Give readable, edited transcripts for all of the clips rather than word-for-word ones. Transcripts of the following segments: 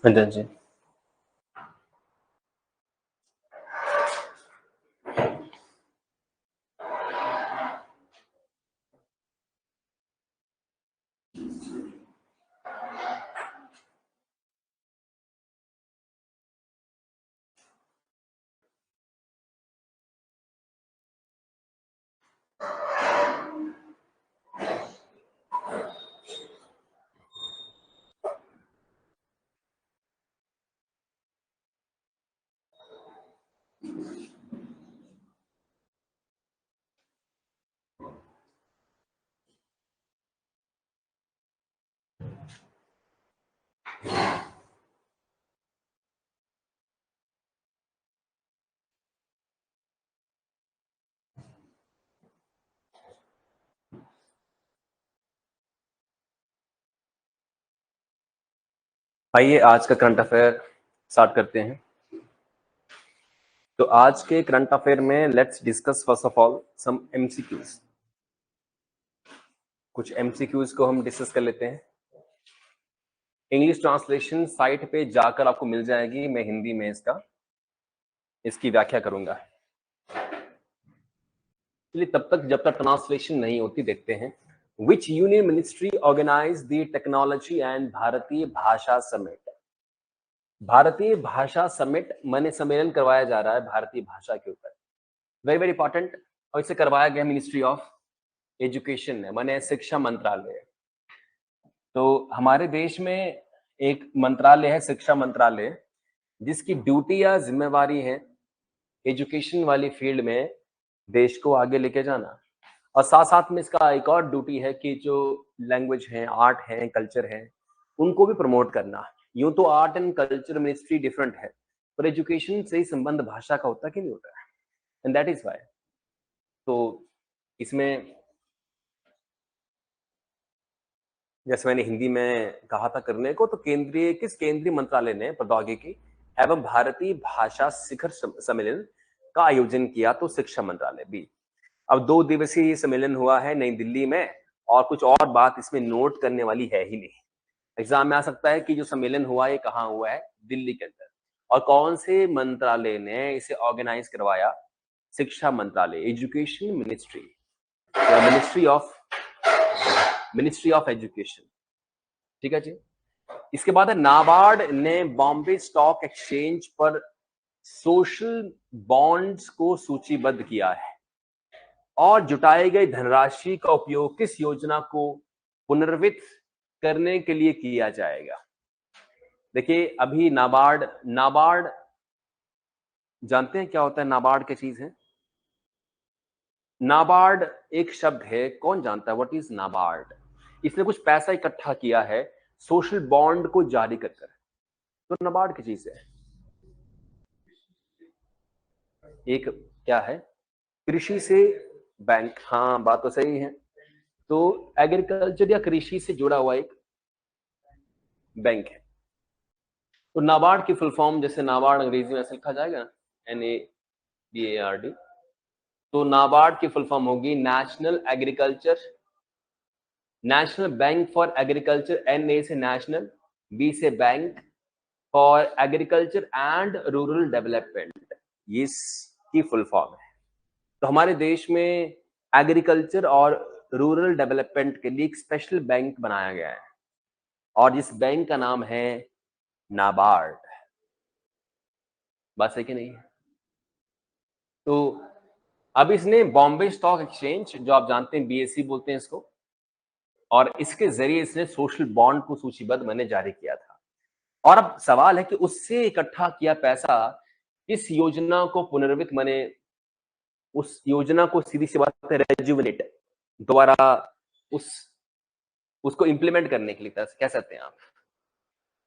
हाँ जी। आइए आज का करंट अफेयर स्टार्ट करते हैं। तो आज के करंट अफेयर में let's discuss first of all some MCQs. कुछ एमसीक्यूज को हम डिस्कस कर लेते हैं। इंग्लिश ट्रांसलेशन साइट पे जाकर आपको मिल जाएगी, मैं हिंदी में इसकी व्याख्या करूंगा। चलिए तब तक जब तक ट्रांसलेशन नहीं होती देखते हैं। Which union ministry organise the technology and Bharatiya Bhasha summit. भारतीय भाषा समिट माने सम्मेलन करवाया जा रहा है भारतीय भाषा के ऊपर, वेरी वेरी इंपॉर्टेंट। और इसे करवाया गया मिनिस्ट्री ऑफ एजुकेशन है, माने शिक्षा मंत्रालय। तो हमारे देश में एक मंत्रालय है शिक्षा मंत्रालय, जिसकी ड्यूटी या जिम्मेवारी है एजुकेशन वाली फील्ड में देश को आगे लेके जाना। और साथ साथ में इसका एक और ड्यूटी है कि जो लैंग्वेज है, आर्ट है, कल्चर है, उनको भी प्रमोट करना। यूं तो art and culture ministry different है, पर एजुकेशन से ही संबंध भाषा का होता कि नहीं होता है, एंड दैट इज वाई। तो इसमें जैसे मैंने हिंदी में कहा था करने को, तो किस केंद्रीय मंत्रालय ने प्रौद्योगिकी एवं भारतीय भाषा शिखर सम्मेलन का आयोजन किया? तो शिक्षा मंत्रालय भी। अब 2 दिवसीय ये सम्मेलन हुआ है नई दिल्ली में, और कुछ और बात इसमें नोट करने वाली है ही नहीं। एग्जाम में आ सकता है कि जो सम्मेलन हुआ है कहाँ हुआ है, दिल्ली के अंदर, और कौन से मंत्रालय ने इसे ऑर्गेनाइज करवाया? शिक्षा मंत्रालय, education ministry, ministry of education. ठीक है जी। इसके बाद है नाबार्ड ने बॉम्बे स्टॉक एक्सचेंज पर सोशल बॉन्ड्स को सूचीबद्ध किया है, और जुटाई गई धनराशि का उपयोग किस योजना को पुनर्वित करने के लिए किया जाएगा? देखिए अभी नाबार्ड जानते हैं क्या होता है? नाबार्ड क्या चीज है? नाबार्ड एक शब्द है, कौन जानता है व्हाट इज नाबार्ड? इसने कुछ पैसा इकट्ठा किया है सोशल बॉन्ड को जारी कर कर। तो नाबार्ड की चीज है एक, क्या है? कृषि से बैंक। हाँ बात तो सही है। तो एग्रीकल्चर या कृषि से जुड़ा हुआ एक बैंक है। तो नाबार्ड की फुल फॉर्म, जैसे नाबार्ड अंग्रेजी में ऐसे लिखा जाएगा ना, NABARD, तो नाबार्ड की फुल फॉर्म होगी national bank for agriculture. NA से नेशनल, B से bank, for agriculture and rural development, ये इसकी फुल फॉर्म है। तो हमारे देश में एग्रीकल्चर और रूरल डेवलपमेंट के लिए एक स्पेशल बैंक बनाया गया है, और जिस बैंक का नाम है नाबार्ड। बात सही कि नहीं है? तो अब इसने बॉम्बे स्टॉक एक्सचेंज, जो आप जानते हैं BSE बोलते हैं इसको, और इसके जरिए इसने सोशल बॉन्ड को सूचीबद्ध मैंने जारी किया था। और अब सवाल है कि उससे इकट्ठा किया पैसा इस योजना को पुनर्वित, मैंने उस योजना को सीधी सी बात है रेजुविनेट, दोबारा उसको इंप्लीमेंट करने के लिए कह सकते हैं आप।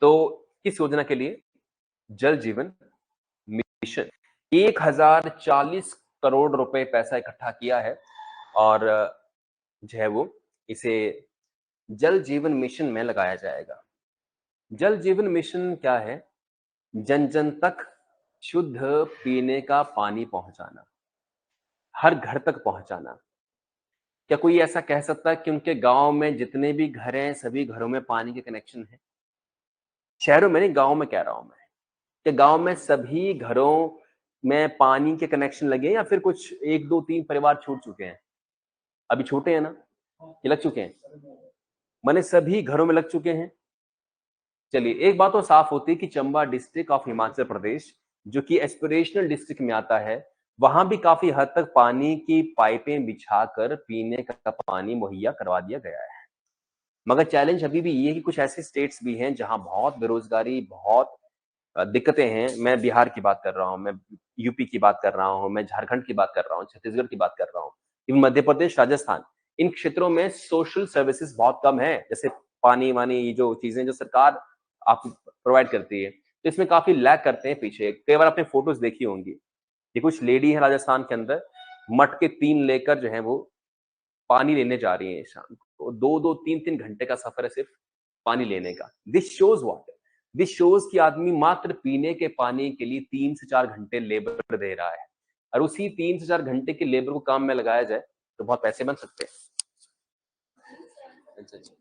तो किस योजना के लिए? जल जीवन मिशन। 1040 करोड़ रुपए पैसा इकट्ठा किया है और जो है वो इसे जल जीवन मिशन में लगाया जाएगा। जल जीवन मिशन क्या है? जन जन तक शुद्ध पीने का पानी पहुंचाना, हर घर तक पहुंचाना। क्या कोई ऐसा कह सकता है कि उनके गांव में जितने भी घर हैं सभी घरों में पानी के कनेक्शन है? शहरों में नहीं, गांव में कह रहा हूं मैं। कि गांव में सभी घरों में पानी के कनेक्शन लगे या फिर कुछ 1 2 3 परिवार छूट चुके हैं? अभी छोटे हैं ना, ये लग चुके हैं? माने सभी घरों में लग चुके हैं। चलिए, एक बात तो साफ होती है कि चंबा डिस्ट्रिक्ट ऑफ हिमाचल प्रदेश, जो कि एस्पिरेशनल डिस्ट्रिक्ट में आता है, वहां भी काफी हद तक पानी की पाइपें बिछाकर पीने का पानी मुहैया करवा दिया गया है। मगर चैलेंज अभी भी ये है कि कुछ ऐसे स्टेट्स भी हैं जहां बहुत बेरोजगारी, बहुत दिक्कतें हैं। मैं बिहार की बात कर रहा हूँ, मैं यूपी की बात कर रहा हूँ, मैं झारखंड की बात कर रहा हूँ, छत्तीसगढ़ की बाबात कर रहा हूँ, इवन मध्य प्रदेश, राजस्थान। इन क्षेत्रों में सोशल सर्विसेज बहुत कम है, जैसे पानी वानी, ये जो चीजें जो सरकार आपको प्रोवाइड करती है, तो इसमें काफी लैग करते हैं पीछे। कई बार आपने फोटोज देखी होंगी कि कुछ लेडी है राजस्थान के अंदर, मटके 3 लेकर जो है वो पानी लेने जा रही है शाम को। 2 2 3 3 घंटे का सफर है सिर्फ पानी लेने का। This shows what? This shows कि आदमी मात्र पीने के पानी के लिए 3 से 4 घंटे लेबर दे रहा है, और उसी 3 से 4 घंटे के लेबर को काम में लगाया जाए तो बहुत पैसे बन सकते हैं। अच्छा अच्छा।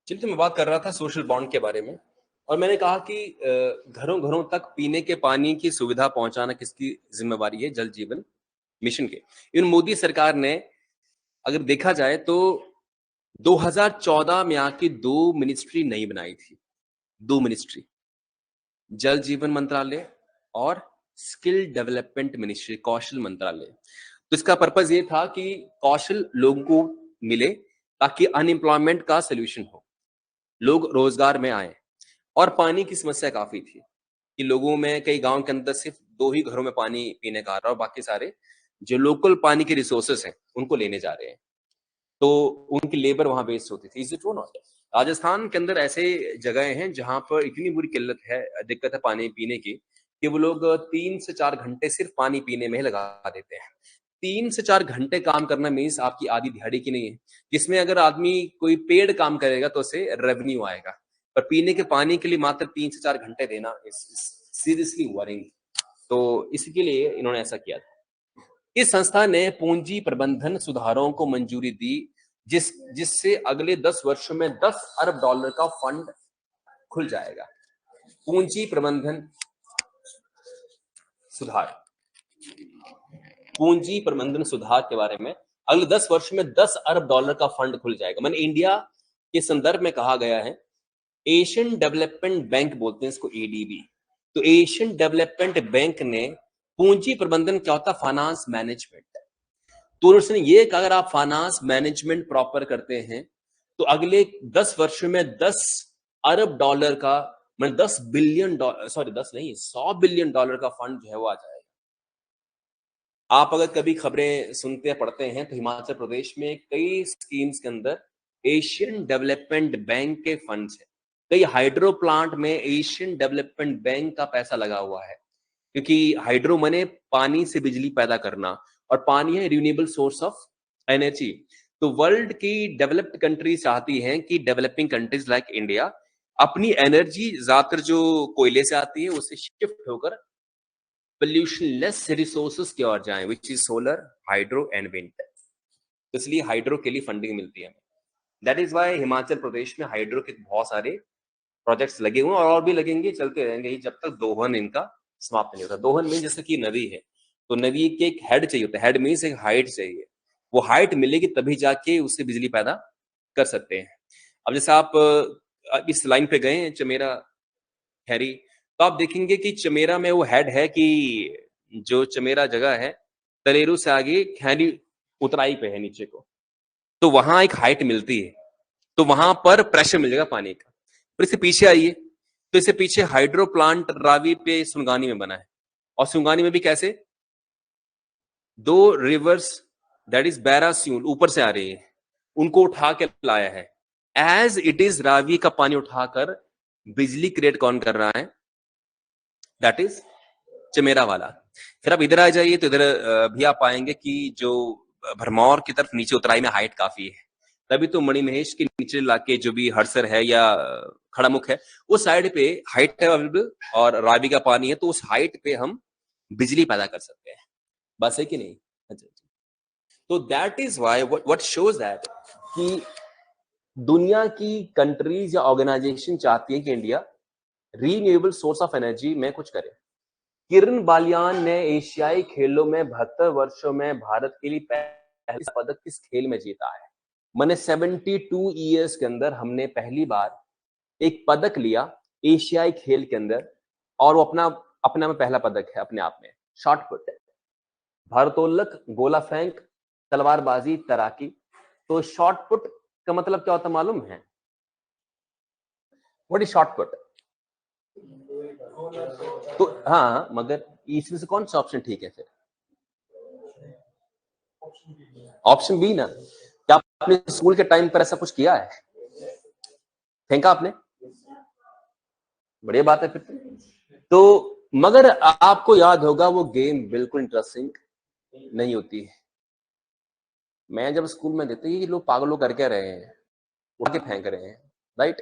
चलिए, तो मैं बात कर रहा था सोशल बॉन्ड के बारे में, और मैंने कहा कि घरों घरों तक पीने के पानी की सुविधा पहुंचाना किसकी जिम्मेवारी है? जल जीवन मिशन के। इन मोदी सरकार ने, अगर देखा जाए तो 2014 में आके 2 मिनिस्ट्री नई बनाई थी। 2 मिनिस्ट्री, जल जीवन मंत्रालय और स्किल डेवलपमेंट मिनिस्ट्री, कौशल मंत्रालय। तो इसका पर्पज ये था कि कौशल लोगों को मिले ताकि अनएम्प्लॉयमेंट का सोल्यूशन हो, लोग रोजगार में आए। और पानी की समस्या काफी थी कि लोगों में, कई गांव के अंदर सिर्फ 2 ही घरों में पानी पीने का आ रहा है और बाकी सारे जो लोकल पानी के रिसोर्सेस हैं उनको लेने जा रहे हैं, तो उनकी लेबर वहां वेस्ट होती थी। Is it true not? Rajasthan के अंदर ऐसे जगह हैं जहां पर इतनी बुरी किल्लत है, दिक्कत है पानी पीने की, कि वो लोग 3 से 4 घंटे सिर्फ पानी पीने में ही लगा देते हैं। 3 से 4 घंटे काम करना मीन्स आपकी आधी दिहाड़ी की नहीं है, जिसमें अगर आदमी कोई पेड काम करेगा तो उसे रेवेन्यू आएगा, पर पीने के पानी के लिए मात्र 3 से 4 घंटे देना इज सीरियसली वरिंग। तो इसके लिए इन्होंने ऐसा किया था। इस संस्था ने पूंजी प्रबंधन सुधारों को मंजूरी दी, जिससे अगले 10 वर्षों में $10 अरब का फंड खुल जाएगा। पूंजी प्रबंधन सुधार, पूंजी प्रबंधन सुधार के बारे में अगले 10 वर्ष में $10 अरब का फंड खुल जाएगा। मैंने इंडिया के संदर्भ में कहा गया है, एशियन डेवलपमेंट बैंक बोलते हैं इसको, एडीबी। तो एशियन डेवलपमेंट बैंक ने पूंजी प्रबंधन क्या होता है? Finance management. तो उसने ये कहा अगर आप फाइनेंस मैनेजमेंट प्रॉपर करते हैं तो अगले 10 वर्षों में $10 अरब का मैंने 10 बिलियन डॉलर, सॉरी 10 नहीं, 100 बिलियन डॉलर का फंड जो है वो आ जाएगा। आप अगर कभी खबरें सुनते या पढ़ते हैं तो हिमाचल प्रदेश में कई स्कीम्स के अंदर एशियन डेवलपमेंट बैंक के फंड्स हैं। कई हाइड्रो प्लांट में एशियन डेवलपमेंट बैंक का पैसा लगा हुआ है, क्योंकि हाइड्रो माने पानी से बिजली पैदा करना, और पानी है रिन्यूएबल सोर्स ऑफ एनर्जी। तो वर्ल्ड की डेवलप्ड कंट्रीज चाहती हैं कि डेवलपिंग कंट्रीज लाइक इंडिया अपनी एनर्जी ज्यादातर जो कोयले से आती है उससे शिफ्ट होकर पोल्यूशन लेस रिसोर्सेज की ओर जाएं, which is solar, hydro and wind. इसलिए हाइड्रो के लिए फंडिंग मिलती है। That is Y Himachal Pradesh में हाइड्रो के बहुत सारे प्रोजेक्ट्स लगे हुए हैं और भी लगेंगे, चलते रहेंगे जब तक दोहन इनका समाप्त नहीं होता। दोहन मीन जैसे कि नदी है, तो नदी के एक हेड चाहिए होता है, हेड मीन्स एक हाइट चाहिए, वो हाइट मिलेगी तभी जाके उससे बिजली पैदा कर सकते हैं। अब जैसे आप इस लाइन पे गए हैं चमेरा खैरी, तो आप देखेंगे कि चमेरा में वो हेड है कि जो चमेरा जगह है तलेरू से आगे खैरी उतराई पे है नीचे को, तो वहां एक हाइट मिलती है, तो वहां पर प्रेशर मिलेगा पानी का। फिर इससे पीछे आइए, तो इससे पीछे हाइड्रो प्लांट रावी पे सुनगानी में बना है, और सुनगानी में भी कैसे दो रिवर्स दैट इज बैरास्यून ऊपर से आ रही है, उनको उठा के लाया है। एज इट इज रावी का पानी उठाकर बिजली क्रिएट कौन कर रहा है, दैट इज चमेरा वाला। फिर आप इधर आ जाइए तो इधर भी आप पाएंगे कि जो भरमौर की तरफ नीचे उतराई में हाइट काफी है, तभी तो मणिमहेश के नीचे इलाके जो भी हरसर है या खड़ामुख है, उस साइड पे हाइट है अवेलेबल और रावी का पानी है, तो उस हाइट पे हम बिजली पैदा कर सकते हैं। बस है कि नहीं? अच्छा, तो that is why what shows that कि दुनिया की कंट्रीज या ऑर्गेनाइजेशन चाहती है कि India renewable source of energy में कुछ करे। किरण बालियान ने एशियाई खेलों में 72 वर्षों में भारत के लिए पहला पदक किस खेल में जीता है? मैंने 72 ईयर्स के अंदर हमने पहली बार एक पदक लिया एशियाई खेल के अंदर, और वो अपना में पहला पदक है अपने आप में। शॉर्ट पुट, भारोत्तोलक, गोला फेंक, तलवारबाजी, तैराकी। तो शॉर्ट पुट का मतलब क्या होता मालूम है? What is short put? तो हाँ, मगर इसमें से कौन सा ऑप्शन ठीक है फिर? ऑप्शन बी ना। क्या आपने स्कूल के टाइम पर ऐसा कुछ किया है? फेंका आपने? बढ़िया बात है फिर तो। मगर आपको याद होगा वो गेम बिल्कुल इंटरेस्टिंग नहीं होती है। मैं जब स्कूल में देते ये लोग पागल लोग करके रहे हैं, उड़ के फेंक रहे हैं, राइट?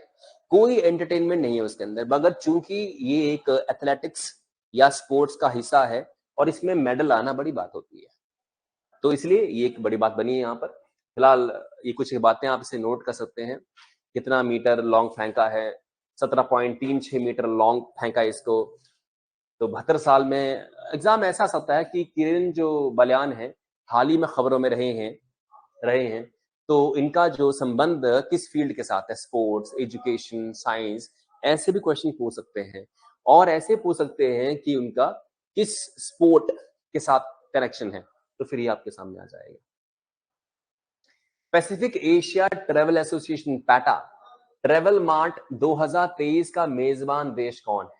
कोई एंटरटेनमेंट नहीं है उसके अंदर, मगर चूंकि ये एक एथलेटिक्स या स्पोर्ट्स का हिस्सा है और इसमें मेडल आना बड़ी बात होती है, तो इसलिए ये एक बड़ी बात बनी है यहाँ पर। फिलहाल ये कुछ बातें आप इसे नोट कर सकते हैं। कितना मीटर लॉन्ग फेंका है? 17.36 मीटर लॉन्ग फेंका इसको। तो 72 साल में एग्जाम ऐसा सकता है कि किरण जो बलियान है हाल ही में खबरों में रहे हैं, तो इनका जो संबंध किस फील्ड के साथ है, स्पोर्ट्स, एजुकेशन, साइंस, ऐसे भी क्वेश्चन पूछ सकते हैं। और ऐसे पूछ सकते हैं कि उनका किस स्पोर्ट के साथ कनेक्शन है, तो फिर ये आपके सामने आ जाएगा। Pacific Asia travel association PETA travel mart 2023 का मेजबान देश कौन है?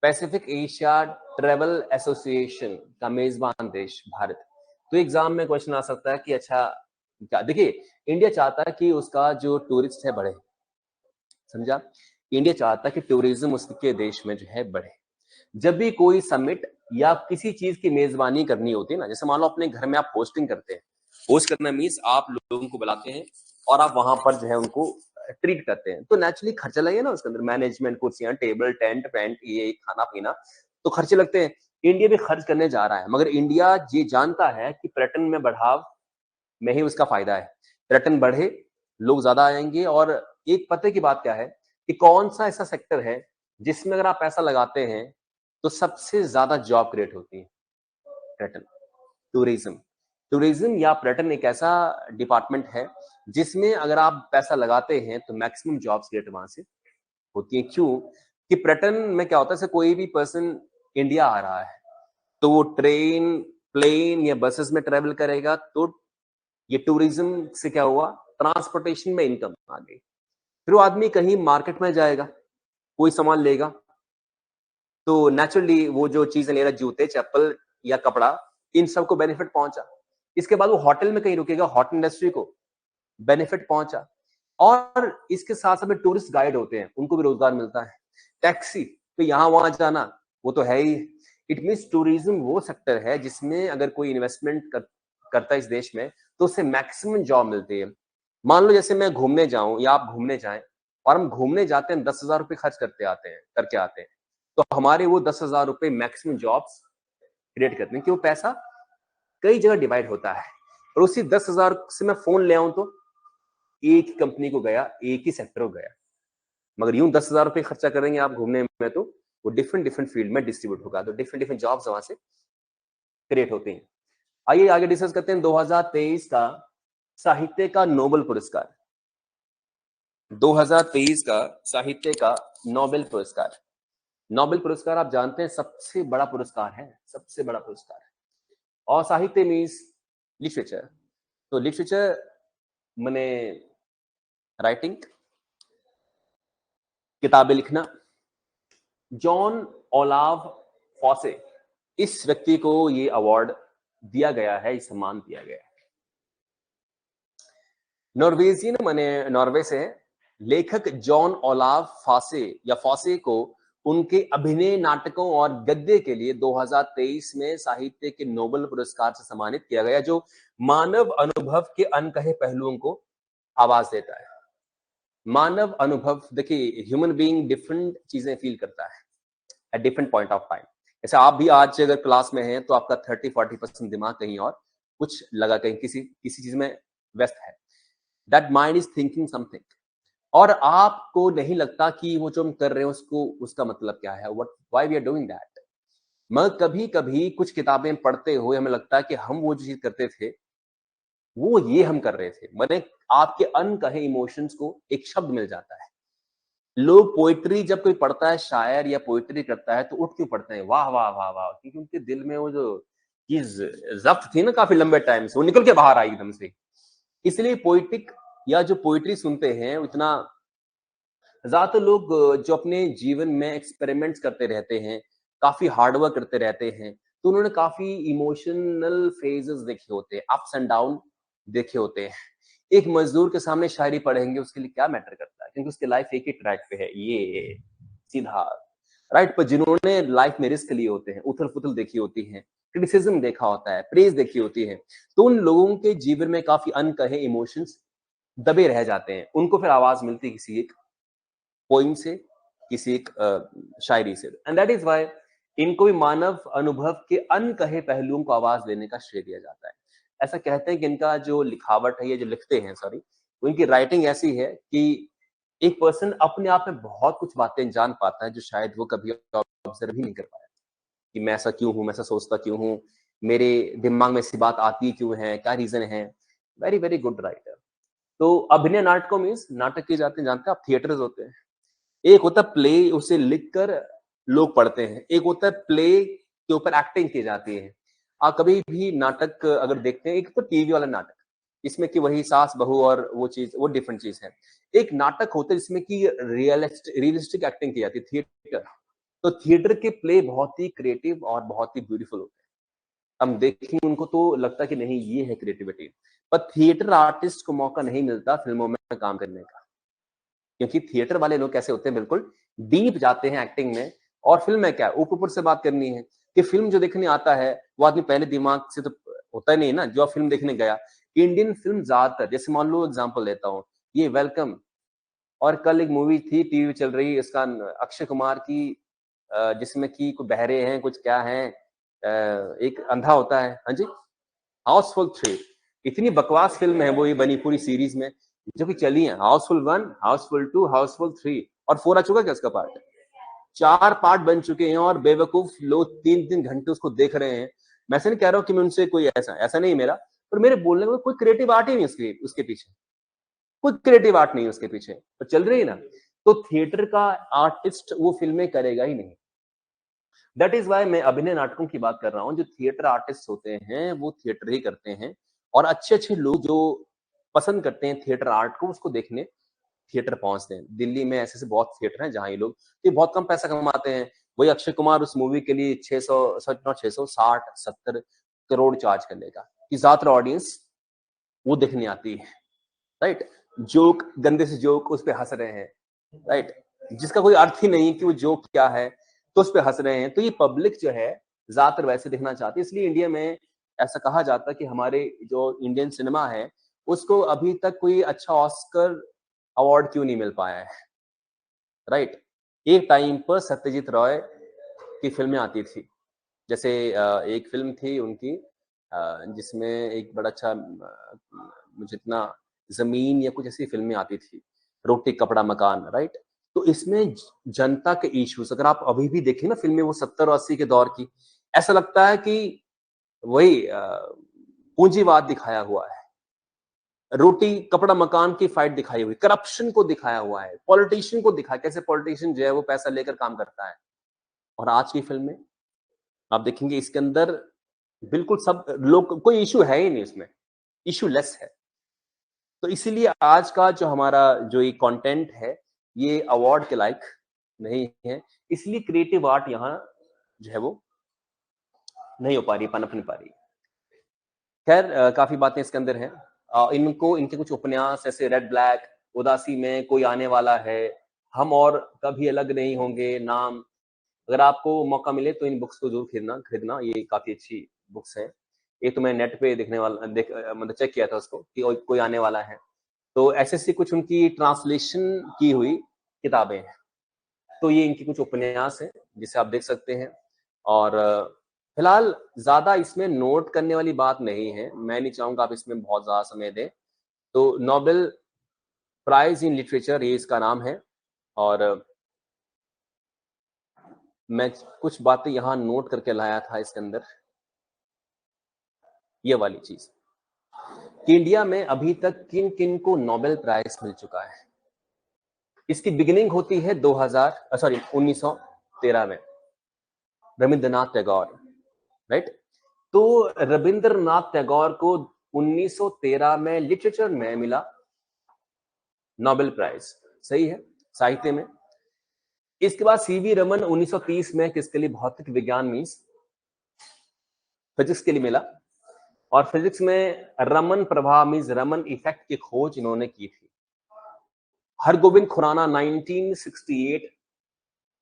पैसिफिक एशिया ट्रेवल एसोसिएशन का मेजबान देश भारत। तो एग्जाम में क्वेश्चन आ सकता है कि अच्छा क्या, देखिए इंडिया चाहता है कि उसका जो टूरिस्ट है बढ़े, समझा? इंडिया चाहता है कि टूरिज्म उसके देश में जो है बढ़े। जब भी कोई समिट या किसी चीज की मेजबानी करनी होती है ना, जैसे मान लो अपने घर में आप होस्टिंग करते हैं, होस्ट करना मीन्स आप लोगों को बुलाते हैं और आप वहां पर जो है उनको ट्रीट करते हैं, तो नेचुरली खर्चा लगेगा ना उसके अंदर, मैनेजमेंट, कुर्सियां, टेबल, टेंट वेंट, ये खाना पीना, तो खर्चे लगते हैं। इंडिया भी खर्च करने जा रहा है, मगर इंडिया ये जानता है कि पर्यटन में बढ़ाव में ही उसका फायदा है। पर्यटन बढ़े, लोग ज्यादा आएंगे, और एक पते की बात क्या है कि कौन सा ऐसा सेक्टर है जिसमें अगर आप पैसा लगाते हैं तो सबसे ज्यादा जॉब क्रिएट होती है? पर्यटन, टूरिज्म। टूरिज्म या पर्यटन एक ऐसा डिपार्टमेंट है जिसमें अगर आप पैसा लगाते हैं तो मैक्सिमम जॉब्स क्रिएट वहां से होती है। क्यों? कि पर्यटन में क्या होता है, कोई भी पर्सन इंडिया आ रहा है तो वो ट्रेन, प्लेन या बसेस में ट्रेवल करेगा, तो ये टूरिज्म से क्या हुआ, ट्रांसपोर्टेशन में इनकम आ गई। फिर वो आदमी कहीं मार्केट में जाएगा, कोई सामान लेगा तो नेचुरली वो जो चीजें ले रहा, जूते, चप्पल या कपड़ा, इन सबको बेनिफिट पहुंचा। इसके बाद वो होटल में कहीं रुकेगा, होटल इंडस्ट्री को बेनिफिट पहुंचा। और इसके साथ साथ में टूरिस्ट गाइड होते हैं, उनको भी रोजगार मिलता है। टैक्सी तो यहाँ वहां जाना वो तो है ही। इट मीन्स टूरिज्म वो सेक्टर है जिसमें अगर कोई इन्वेस्टमेंट करता है इस देश में तो उससे मैक्सिमम जॉब मिलती है। मान लो जैसे मैं घूमने जाऊं या आप घूमने जाएं और हम घूमने जाते हैं, 10,000 रुपए खर्च करके आते हैं, तो हमारे वो 10,000 रुपए मैक्सिमम जॉब्स क्रिएट करते हैं, कि वो पैसा कई जगह डिवाइड होता है। और उसी 10,000 से मैं फोन ले आऊं तो एक ही कंपनी को गया, एक ही सेक्टर को गया। मगर यूं 10,000 रुपए खर्चा करेंगे आप घूमने में तो वो डिफरेंट डिफरेंट फील्ड में डिस्ट्रीब्यूट होगा, तो डिफरेंट डिफरेंट जॉब्स वहां से क्रिएट होती हैं। आइए आगे डिस्कस करते हैं 2023 का साहित्य का नोबेल पुरस्कार। 2023 का साहित्य का नोबेल पुरस्कार। नोबेल पुरस्कार आप जानते हैं सबसे बड़ा पुरस्कार है, सबसे बड़ा पुरस्कार है। और साहित्य मीन्स लिटरेचर, तो लिटरेचर मने राइटिंग, किताबें लिखना। जॉन ओलाव फॉसे, इस व्यक्ति को ये अवार्ड दिया गया है, सम्मान दिया गया है। नॉर्वेजियन माने नॉर्वे से लेखक जॉन ओलाव फासे या फॉसे को उनके अभिनय, नाटकों और गद्य के लिए 2023 में साहित्य के नोबेल पुरस्कार से सम्मानित किया गया, जो मानव अनुभव के अनकहे पहलुओं को आवाज देता है। मानव अनुभव, देखिए ह्यूमन बीइंग डिफरेंट चीजें फील करता है at different point of time. जैसे आप भी आज अगर क्लास में हैं तो आपका 30-40% दिमाग कहीं और कुछ लगा, कहीं किसी चीज में व्यस्त है। That mind is thinking something, और आपको नहीं लगता कि वो जो हम कर रहे हैं उसको, उसका मतलब क्या है, what why we are doing that. मगर कभी कभी कुछ किताबें पढ़ते हुए हमें लगता है कि हम वो जो चीज करते थे वो ये हम कर रहे थे। मैंने आपके अनकहे इमोशंस को एक शब्द मिल जाता है। लोग पोइट्री जब कोई पढ़ता है, शायर या पोइट्री करता है, तो उठ क्यों पढ़ते हैं, वाह वाह वाह वाह, क्योंकि उनके दिल में वो जो चीज जब्त थी ना काफी लंबे टाइम से, वो निकल के बाहर आई एकदम से। इसलिए पोइटिक या जो पोइट्री सुनते हैं, इतना ज्यादातर लोग जो अपने जीवन में एक्सपेरिमेंट्स करते रहते हैं, काफी हार्डवर्क करते रहते हैं, तो उन्होंने काफी इमोशनल फेजेस देखे होते हैं, अप्स एंड डाउन देखे होते हैं। एक मजदूर के सामने शायरी पढ़ेंगे, उसके लिए क्या मैटर करता है, क्योंकि उसकी लाइफ एक ही ट्रैक पे है, ये सीधा राइट। पर जिन्होंने लाइफ में रिस्क लिए होते हैं, उथल पुथल देखी होती है, क्रिटिसिज्म देखा होता है, प्रेज देखी होती है, तो उन लोगों के जीवन में काफी अनकहे इमोशंस दबे रह जाते हैं। उनको फिर आवाज मिलती है किसी एक पोइम से, किसी एक शायरी से। एंड दैट इज व्हाई इनको भी मानव अनुभव के अनकहे पहलुओं को आवाज देने का श्रेय दिया जाता है। ऐसा कहते हैं कि इनका जो लिखावट है, ये जो लिखते हैं सॉरी, उनकी राइटिंग ऐसी है कि एक पर्सन अपने आप में बहुत कुछ बातें जान पाता है जो शायद वो कभी ऑब्जर्व ही नहीं कर पाया, कि मैं ऐसा क्यों हूं, मैं ऐसा सोचता क्यों हूं, मेरे दिमाग में ऐसी बात आती क्यों है, क्या रीजन है। Very very good writer. तो अभिनय नाटकों मीन्स नाटक किए जाते हैं, जानते हैं आप, थिएटर्स होते हैं। एक होता है प्ले, उसे लिखकर लोग पढ़ते हैं। एक होता है प्ले के ऊपर एक्टिंग की जाती है। आप कभी भी नाटक अगर देखते हैं, एक तो टीवी वाला नाटक, इसमें कि वही सास बहू और वो चीज, वो डिफरेंट चीज है। एक नाटक होता है जिसमें कि रियलिस्टिक एक्टिंग की जाती है, थिएटर। तो थिएटर के प्ले बहुत ही क्रिएटिव और बहुत ही ब्यूटीफुल होते हैं। हम देखेंगे उनको तो लगता है कि नहीं ये है क्रिएटिविटी। पर थिएटर आर्टिस्ट को मौका नहीं मिलता फिल्मों में काम करने का, क्योंकि थिएटर वाले लोग कैसे होते हैं, बिल्कुल डीप जाते हैं एक्टिंग में। और फिल्म में क्या, ऊपर ऊपर से बात करनी है कि फिल्म जो देखने आता है वो आदमी पहले दिमाग से तो होता ही नहीं ना, जो फिल्म देखने गया। इंडियन फिल्म ज्यादातर, जैसे मान लो एग्जांपल लेता हूँ, ये वेलकम, और कल एक मूवी थी टीवी पे चल रही, इसका अक्षय कुमार की, जिसमें कि कुछ बहरे हैं, कुछ क्या है, एक अंधा होता है, हाँ जी, हाउसफुल 3। इतनी बकवास फिल्म है वो, ये बनी पूरी सीरीज में, जो कि चली है, हाउसफुल 1, हाउसफुल 2, हाउसफुल 3, और 4 आ चुका क्या इसका पार्ट, 4 पार्ट बन चुके हैं, और बेवकूफ लोग 3-3 घंटे उसको देख रहे हैं। मैं ऐसे नहीं कह रहा हूँ कि मैं उनसे कोई ऐसा नहीं मेरा, पर मेरे बोलने में कोई क्रिएटिव आर्ट ही नहीं उसके पीछे, कोई क्रिएटिव आर्ट नहीं है उसके पीछे, तो चल रही है ना। तो थिएटर का आर्टिस्ट वो फिल्में करेगा ही नहीं। दैट इज वाई मैं अभिनय नाटकों की बात कर रहा हूँ। जो थिएटर आर्टिस्ट होते हैं वो थिएटर ही करते हैं, और अच्छे अच्छे लोग जो पसंद करते हैं थिएटर आर्ट को, उसको देखने थिएटर पहुंचते हैं। दिल्ली में ऐसे बहुत थिएटर हैं जहां ये लोग ये बहुत कम पैसा कमाते हैं। वही अक्षय कुमार उस मूवी के लिए 660-70 करोड़ चार्ज कर लेगा कि ज्यादातर ऑडियंस वो देखने आती है, राइट। जोक, गंदे से जोक, उस पे हंस रहे हैं, राइट, जिसका कोई अर्थ ही नहीं कि वो जोक क्या है, तो उस पे हंस रहे हैं। तो ये पब्लिक जो है ज्यादातर वैसे देखना चाहती है। इसलिए इंडिया में ऐसा कहा जाता है कि हमारे जो इंडियन सिनेमा है उसको अभी तक कोई अच्छा ऑस्कर अवार्ड क्यों नहीं मिल पाया है, राइट। एक टाइम पर सत्यजीत रॉय की फिल्में आती थी, जैसे एक फिल्म थी उनकी जिसमें एक बड़ा अच्छा मुझे इतना जमीन या कुछ ऐसी फिल्में आती थी, रोटी कपड़ा मकान, राइट। तो इसमें जनता के इश्यूज अगर आप अभी भी देखें ना फिल्में वो 70 और 80 के दौर की, ऐसा लगता है कि वही पूंजीवाद दिखाया हुआ है, रोटी कपड़ा मकान की फाइट दिखाई हुई, करप्शन को दिखाया हुआ है, पॉलिटिशियन को दिखाया कैसे पॉलिटिशियन जो है वो पैसा लेकर काम करता है। और आज की फिल्म में आप देखेंगे इसके अंदर बिल्कुल सब लोग, कोई इशू है ही नहीं इसमें, इशू लेस है। तो इसीलिए आज का जो हमारा जो ये कंटेंट है ये अवार्ड के लायक नहीं है, इसलिए क्रिएटिव आर्ट यहाँ जो है वो नहीं हो पा रही, पनप नहीं पा रही। खैर काफी बातें इसके अंदर हैं। इनको इनके कुछ उपन्यास ऐसे रेड ब्लैक, उदासी में कोई आने वाला है, हम और कभी अलग नहीं होंगे, नाम, अगर आपको मौका मिले तो इन बुक्स को जरूर खरीदना खरीदना, ये काफी अच्छी बुक्स हैं। ये तो मैं नेट पे देखने वाला मतलब चेक किया था उसको कि कोई आने वाला है। तो ऐसे कुछ उनकी ट्रांसलेशन की हुई किताबें हैं। तो ये इनकी कुछ उपन्यास हैं जिसे आप देख सकते हैं। और फिलहाल ज्यादा इसमें नोट करने वाली बात नहीं है, मैं नहीं चाहूंगा आप इसमें बहुत ज्यादा समय दें। तो नोबेल प्राइज इन लिटरेचर ये इसका नाम है। और मैं कुछ बातें यहाँ नोट करके लाया था इसके अंदर, ये वाली चीज कि इंडिया में अभी तक किन किन को नोबेल प्राइज मिल चुका है। इसकी बिगिनिंग होती है 1913 में, रविंद्रनाथ टैगोर, राइट। तो रविंद्रनाथ टैगोर को 1913 में लिटरेचर में मिला नोबेल प्राइज, सही है, साहित्य में। इसके बाद सीवी रमन 1930 में किसके लिए, भौतिक विज्ञान मीन्स फिजिक्स के लिए मिला। और फिजिक्स में रमन प्रभाव मीन्स रमन इफेक्ट की खोज इन्होंने की थी। हरगोविंद खुराना 1968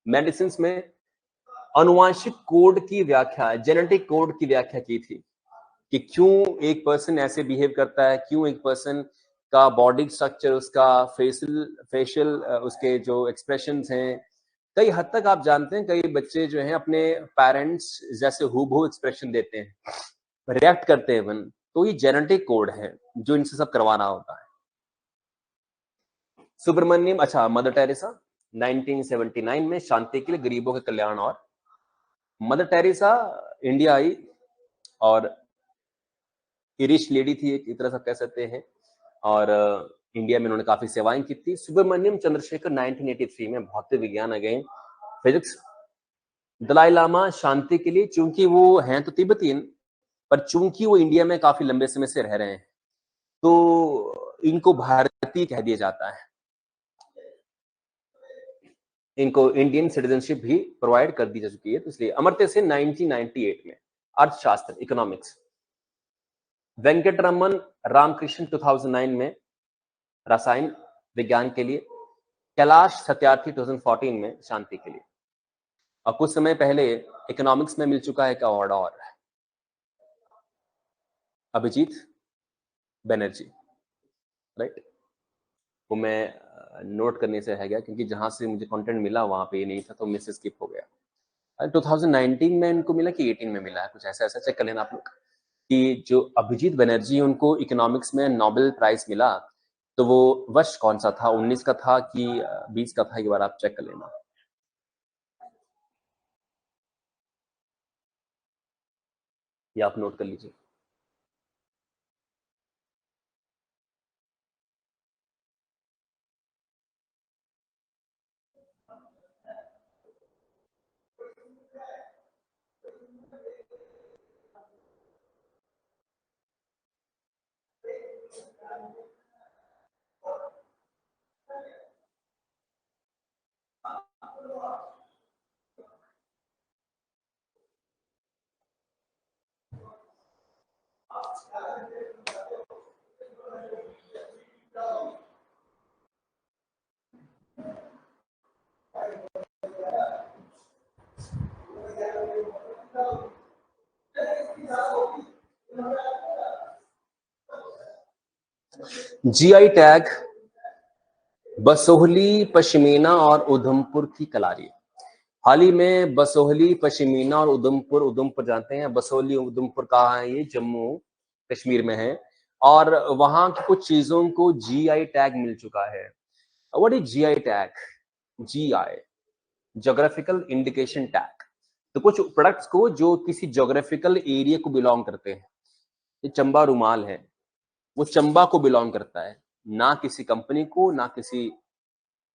मेडिसिन में अनुवांशिक कोड की व्याख्या, जेनेटिक कोड की व्याख्या की थी कि क्यों एक पर्सन ऐसे बिहेव करता है, क्यों एक पर्सन का बॉडी स्ट्रक्चर, उसका फेशियल उसके जो एक्सप्रेशंस हैं, कई हद तक आप जानते हैं कई बच्चे जो हैं अपने पेरेंट्स जैसे हूबहू एक्सप्रेशन देते हैं, रिएक्ट करते हैं वन। तो ये जेनेटिक कोड है जो इनसे सब करवाना होता है। सुब्रमण्यम, अच्छा, मदर टेरेसा 1979 में शांति के लिए, गरीबों के कल्याण। और मदर टेरेसा इंडिया आई और रिच लेडी थी एक तरह से कह सकते हैं। और इंडिया में उन्होंने काफी सेवाएं की थी। सुब्रमण्यम चंद्रशेखर 1983 में भौतिक विज्ञान, अगेन फिजिक्स। दलाई लामा शांति के लिए, चूंकि वो हैं तो तिब्बतीन, पर चूंकि वो इंडिया में काफी लंबे समय से रह रहे हैं तो इनको भारतीय कह दिया जाता है। इनको इंडियन सिटीजनशिप भी प्रोवाइड कर दी जा चुकी है, तो इसलिए अमर्त्य सेन 1998 में अर्थशास्त्र, इकोनॉमिक्स। वेंकटरमन रामकृष्ण 2009 में रसायन विज्ञान के लिए। कैलाश सत्यार्थी 2014 में शांति के लिए। और कुछ समय पहले इकोनॉमिक्स में मिल चुका है एक अवार्ड और, अभिजीत बनर्जी, राइट। वो मैं नोट करने से रह गया क्योंकि जहां से मुझे कंटेंट मिला वहां पे ये नहीं था तो मिस स्किप हो गया। 2019 में इनको मिला कि 18 में मिला है, कुछ ऐसा ऐसा चेक कर लेना आप लोग कि जो अभिजीत बनर्जी उनको इकोनॉमिक्स में नोबेल प्राइज मिला तो वो वर्ष कौन सा था, 19 का था कि 20 का था, एक बार आप चेक कर लेना। ये आप नोट कर लीजिए। जीआई टैग बसोहली पश्मीना और उधमपुर की कलारी। हाल ही में बसोहली पश्मीना और उधमपुर जानते हैं, बसोहली उधमपुर कहाँ है? ये जम्मू कश्मीर में है। और वहां की कुछ चीजों को जीआई टैग मिल चुका है। What is GI tag? GI, geographical indication tag. तो कुछ प्रोडक्ट्स को जो किसी ज्योग्राफिकल एरिया को बिलोंग करते हैं, ये चंबा रुमाल है, वो चंबा को बिलोंग करता है, ना किसी कंपनी को, ना किसी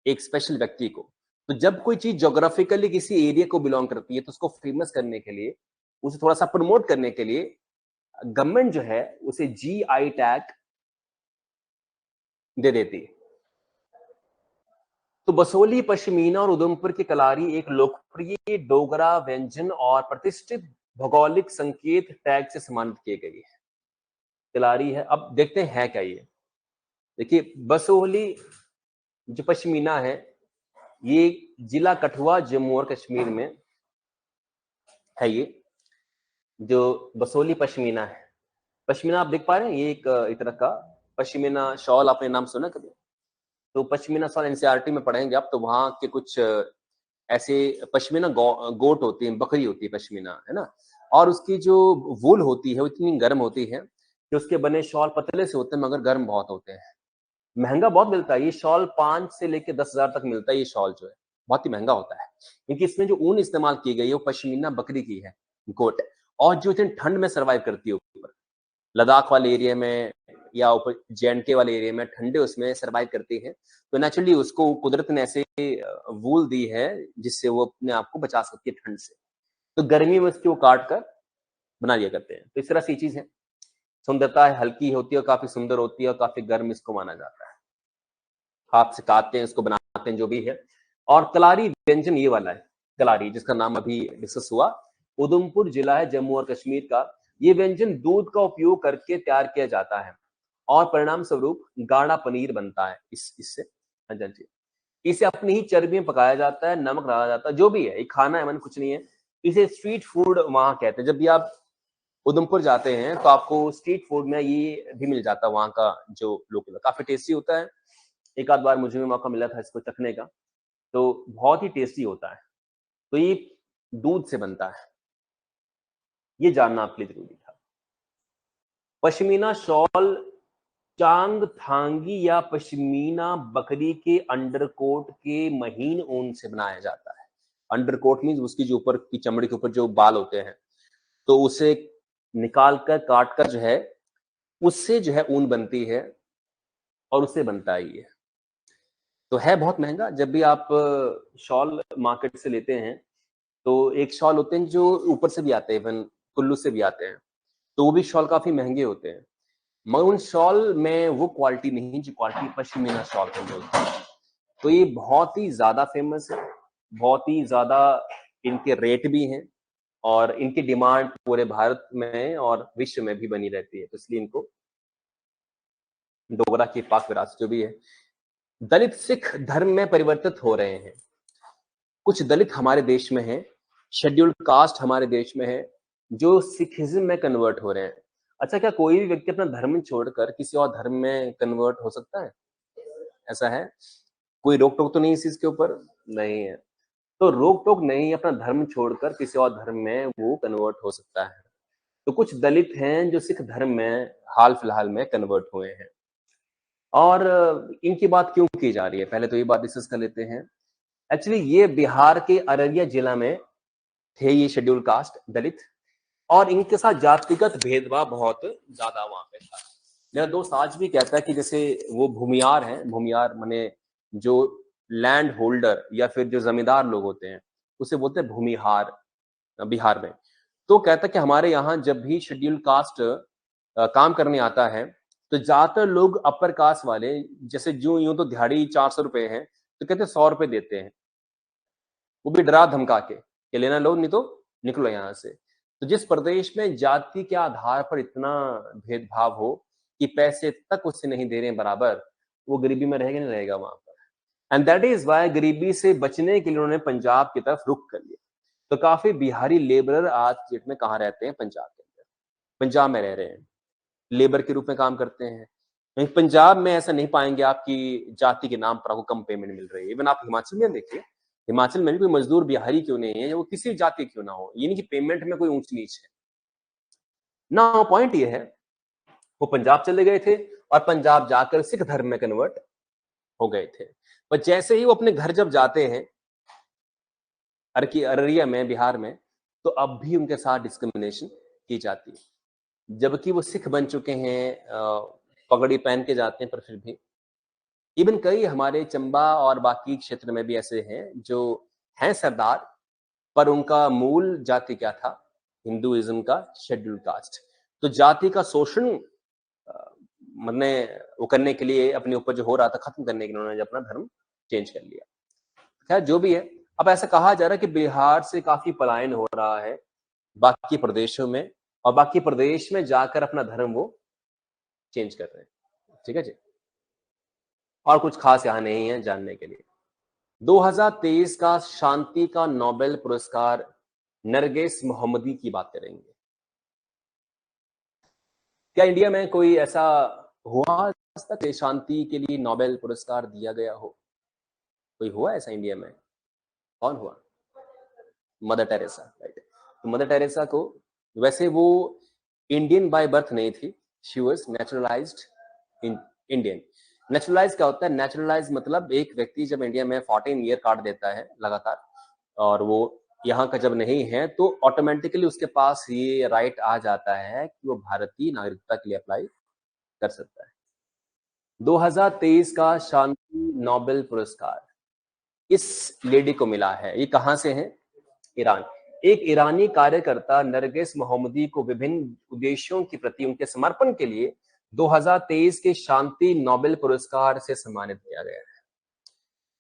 एक स्पेशल व्यक्ति को। तो जब कोई चीज ज्योग्राफिकली किसी एरिया को बिलोंग करती है तो उसको फेमस करने के लिए, उसे थोड़ा सा प्रमोट करने के लिए गवर्नमेंट जो है उसे जीआई टैग दे देती है। तो बसोली पश्मीना और उधमपुर की कलारी एक लोकप्रिय डोगरा व्यंजन और प्रतिष्ठित भौगोलिक संकेत टैग से सम्मानित की गई है। कलारी है, अब देखते हैं क्या ये। देखिए, बसोली जो पश्मीना है, ये जिला कठुआ जम्मू और कश्मीर में है। ये जो बसोली पश्मीना है, पश्मीना आप देख पा रहे हैं, ये एक तरह का पश्मीना शॉल, आपने नाम सुना कभी? तो पश्मीना शॉल एनसीईआरटी में पढ़ेंगे आप, तो वहां के कुछ ऐसे पश्मीना गोट होती है, बकरी होती है पश्मीना, है ना। और उसकी जो वूल होती है वो इतनी गर्म होती है कि उसके बने शॉल पतले से होते हैं मगर गर्म बहुत होते हैं। महंगा बहुत मिलता है ये शॉल, 5 से लेके 10,000 तक मिलता है ये शॉल जो है, बहुत ही महंगा होता है। क्योंकि इसमें जो ऊन इस्तेमाल की गई है वो पश्मीना बकरी की है, गोट। और जो इतनी ठंड में सर्वाइव करती है ऊपर लद्दाख वाले एरिया में या ऊपर जेएंडके वाले एरिया में, ठंडे उसमें सर्वाइव करती है। तो नेचुरली उसको कुदरत ने ऐसे वूल दी है जिससे वो अपने आप को बचा सकती है ठंड से। तो गर्मी में उसकी वो काट कर बना लिया करते हैं। तो इस तरह से चीज है। सुंदरता है, हल्की होती है और काफी सुंदर होती है और काफी गर्म इसको माना जाता है। हाथ से काटते हैं, इसको बनाते हैं, जो भी है। और कलारी व्यंजन ये वाला है, कलारी जिसका नाम अभी डिस्कस हुआ, उधमपुर जिला है जम्मू और कश्मीर का। ये व्यंजन दूध का उपयोग करके तैयार किया जाता है और परिणाम स्वरूप गाढ़ा पनीर बनता है इससे। हाँ जी, इसे अपनी ही चर्बी में पकाया जाता है, नमक डाला जाता है, जो भी है, ये खाना है, मन कुछ नहीं है। इसे स्ट्रीट फूड वहां कहते हैं। जब भी आप उधमपुर जाते हैं तो आपको स्ट्रीट फूड में ये भी मिल जाता है, वहां का जो लोकल, काफी टेस्टी होता है। एक आध बार मुझे भी मौका मिला था इसको चखने का, तो बहुत ही टेस्टी होता है। तो ये दूध से बनता है, ये जानना आपके लिए जरूरी था। पश्मीना शॉल चांगथांगी या पश्मीना बकरी के अंडरकोट के महीन ऊन से बनाया जाता है। अंडरकोट मीन्स उसकी जो ऊपर की चमड़ी के ऊपर जो बाल होते हैं, तो उसे निकाल कर काट कर जो है उससे जो है ऊन बनती है और उससे बनता है ये। तो है बहुत महंगा। जब भी आप शॉल मार्केट से लेते हैं तो एक शॉल होते हैं जो ऊपर से भी आते हैं, इवन कुल्लू से भी आते हैं, तो वो भी शॉल काफी महंगे होते हैं। मगर उन शॉल में वो क्वालिटी नहीं जो क्वालिटी पश्मीना शॉल में मिलती है। तो ये बहुत ही ज्यादा फेमस है, बहुत ही ज्यादा इनके रेट भी हैं और इनकी डिमांड पूरे भारत में और विश्व में भी बनी रहती है। तो इसलिए इनको डोगरा की पाक विरासत जो भी है। दलित सिख धर्म में परिवर्तित हो रहे हैं। कुछ दलित हमारे देश में हैं, शेड्यूल्ड कास्ट हमारे देश में है, जो सिखिज्म में कन्वर्ट हो रहे हैं। अच्छा, क्या कोई भी व्यक्ति अपना धर्म छोड़कर किसी और धर्म में कन्वर्ट हो सकता है? ऐसा है? कोई रोक टोक तो नहीं इस चीज के ऊपर? नहीं है। तो रोक टोक नहीं, अपना धर्म छोड़कर किसी और धर्म में वो कन्वर्ट हो सकता है। तो कुछ दलित हैं जो सिख धर्म में हाल फिलहाल में कन्वर्ट हुए हैं। और इनकी बात क्यों की जा रही है, पहले तो ये बात डिस्कस कर लेते हैं। एक्चुअली ये बिहार के अररिया जिला में थे, ये शेड्यूल कास्ट दलित, और इनके साथ जातिगत भेदभाव बहुत ज्यादा वहां पे था। मेरा दोस्त आज भी कहता है कि जैसे वो भूमियार हैं, भूमियार माने जो लैंड होल्डर या फिर जो जमींदार लोग होते हैं उसे बोलते हैं भूमिहार बिहार में। तो कहता है कि हमारे यहाँ जब भी शेड्यूल कास्ट काम करने आता है तो ज्यादातर लोग अपर कास्ट वाले, जैसे जो यूं तो दिहाड़ी 400 रुपए है, तो कहते 100 रुपए देते हैं, वो भी डरा धमका के लेना लो नहीं तो निकलो यहाँ से। तो जिस प्रदेश में जाति के आधार पर इतना भेदभाव हो कि पैसे तक उससे नहीं दे रहे हैं बराबर, वो गरीबी में रहेगा नहीं रहेगा वहां पर। एंड दैट इज वाई गरीबी से बचने के लिए उन्होंने पंजाब की तरफ रुख कर लिया। तो काफी बिहारी लेबरर आज डेट में कहाँ रहते हैं? पंजाब के अंदर, पंजाब में रह रहे हैं, लेबर के रूप में काम करते हैं। पंजाब में ऐसा नहीं पाएंगे आपकी जाति के नाम पर आपको कम पेमेंट मिल रही है। इवन आप हिमाचल में देखिए, हिमाचल में भी कोई मजदूर बिहारी क्यों नहीं है, वो किसी जाति क्यों ना हो, ये नहीं कि पेमेंट में कोई ऊंच नीच है ना। पॉइंट ये है, वो पंजाब चले गए थे और पंजाब जाकर सिख धर्म में कन्वर्ट हो गए थे। पर जैसे ही वो अपने घर जब जाते हैं अररिया में, बिहार में, तो अब भी उनके साथ डिस्क्रिमिनेशन की जाती है, जबकि वो सिख बन चुके हैं, पगड़ी पहन के जाते हैं, पर फिर भी इवन कई हमारे चंबा और बाकी क्षेत्र में भी ऐसे हैं जो हैं सरदार, पर उनका मूल जाति क्या था, हिंदुइज्म का शेड्यूल कास्ट। तो जाति का शोषण मतलब वो करने के लिए, अपने ऊपर जो हो रहा था खत्म करने के लिए, उन्होंने अपना धर्म चेंज कर लिया। खैर जो भी है, अब ऐसा कहा जा रहा है कि बिहार से काफी पलायन हो रहा है बाकी प्रदेशों में, और बाकी प्रदेश में जाकर अपना धर्म वो चेंज कर रहे हैं। ठीक है जी, और कुछ खास यहाँ नहीं है जानने के लिए। 2023 का शांति का नोबेल पुरस्कार नरगिस मोहम्मदी की बात करेंगे। क्या इंडिया में कोई ऐसा हुआ आज तक शांति के लिए नोबेल पुरस्कार दिया गया हो? कोई हुआ ऐसा इंडिया में? कौन हुआ? Mother Teresa, right. तो मदर टेरेसा को, वैसे वो इंडियन बाय बर्थ नहीं थी, she was naturalised Indian. Neutralise क्या होता है? नेचुरलाइज मतलब एक व्यक्ति जब इंडिया में 14 ईयर काट देता है लगातार, और वो यहाँ का जब नहीं है, तो ऑटोमेटिकली उसके पास ये राइट आ जाता है कि वो भारतीय नागरिकता के लिए अप्लाई कर सकता है। 2023 का शांति नोबेल पुरस्कार इस लेडी को मिला है। ये कहां से है? ईरान। एक ईरानी कार्यकर्ता नरगिस मोहम्मदी को विभिन्न उद्देश्यों के प्रति उनके समर्पण के लिए 2023 के शांति नोबेल पुरस्कार से सम्मानित किया गया है।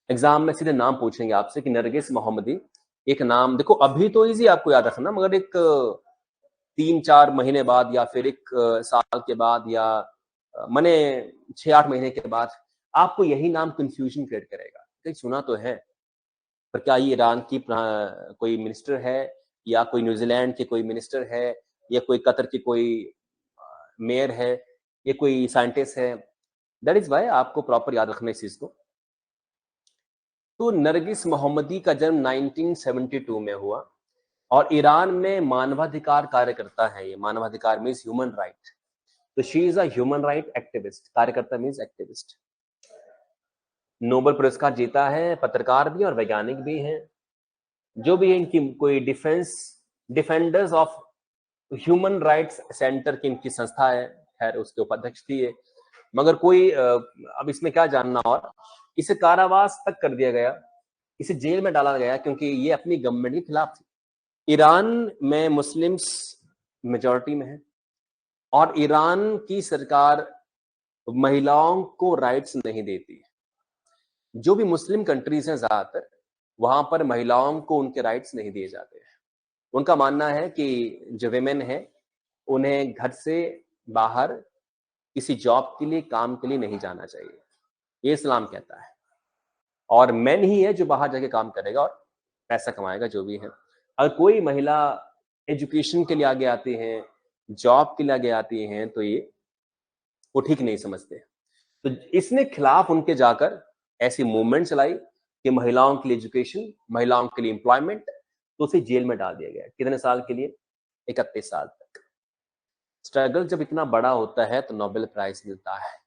एग्जाम में सीधे नाम पूछेंगे आपसे कि नरगिस मोहम्मदी, एक नाम देखो, अभी तो इजी आपको याद रखना, मगर एक 3-4 महीने बाद या फिर एक साल के बाद या मने 6-8 महीने के बाद आपको यही नाम कंफ्यूजन क्रिएट करेगा। कहीं सुना तो है, पर क्या ये ईरान की कोई मिनिस्टर है, या कोई न्यूजीलैंड के कोई मिनिस्टर है, या कोई कतर की कोई मेयर है, या कोई साइंटिस्ट है? दैट इज वाई आपको प्रॉपर याद रखना इस चीज को। तो नरगिस मोहम्मदी का जन्म 1972 में हुआ, और ईरान में मानवाधिकार कार्यकर्ता है। ये मानवाधिकार मीन्स ह्यूमन राइट, तो she is a human right activist. कार्यकर्ता मीन्स एक्टिविस्ट। नोबेल पुरस्कार जीता है, पत्रकार भी और वैज्ञानिक भी हैं। जो भी है, इनकी कोई defenders of human rights centre की इनकी संस्था है, खैर उसके उपाध्यक्ष थी ये। मगर कोई अब इसमें क्या जानना, और इसे कारावास तक कर दिया गया, इसे जेल में डाला गया क्योंकि ये अपनी गवर्नमेंट के खिलाफ थी। ईरान में मुस्लिम्स मेजॉरिटी में है, और ईरान की सरकार महिलाओं को राइट्स नहीं देती है। जो भी मुस्लिम कंट्रीज हैं ज्यादातर, वहां पर महिलाओं को उनके राइट्स नहीं दिए जाते हैं। उनका मानना है कि जो विमेन है, उन्हें घर से बाहर किसी जॉब के लिए, काम के लिए नहीं जाना चाहिए, ये इस्लाम कहता है। और मैन ही है जो बाहर जाके काम करेगा और पैसा कमाएगा, जो भी है। अगर कोई महिला एजुकेशन के लिए आगे आती हैं, जॉब के लिए आगे आती हैं, तो ये वो ठीक नहीं समझते। तो इसने खिलाफ उनके जाकर ऐसी मूवमेंट चलाई कि महिलाओं के लिए एजुकेशन, महिलाओं के लिए एम्प्लॉयमेंट, तो उसे जेल में डाल दिया गया। कितने साल के लिए? 31 साल तक। स्ट्रगल जब इतना बड़ा होता है तो नोबेल प्राइज मिलता है।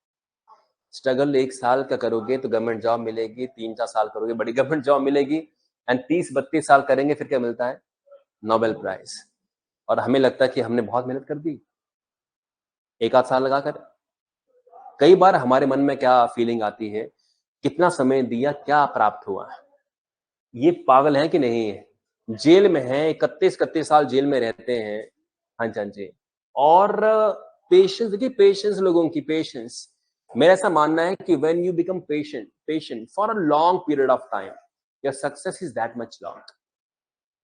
स्ट्रगल 1 साल का करोगे तो गवर्नमेंट जॉब मिलेगी, 3-4 साल करोगे बड़ी गवर्नमेंट जॉब मिलेगी, एंड 30-32 साल करेंगे फिर क्या मिलता है? Nobel prize. और हमें लगता है कि हमने बहुत मेहनत कर दी 1 आध साल लगाकर। कई बार हमारे मन में क्या फीलिंग आती है, कितना समय दिया, क्या प्राप्त हुआ? ये पागल है कि नहीं है? जेल में है, 31 साल जेल में रहते हैं। हाँ जी, हाँ जी। और पेशेंस, देखिए पेशेंस, लोगों की पेशेंस, मेरा ऐसा मानना है कि when you become patient for a long period of time, your success is that much long.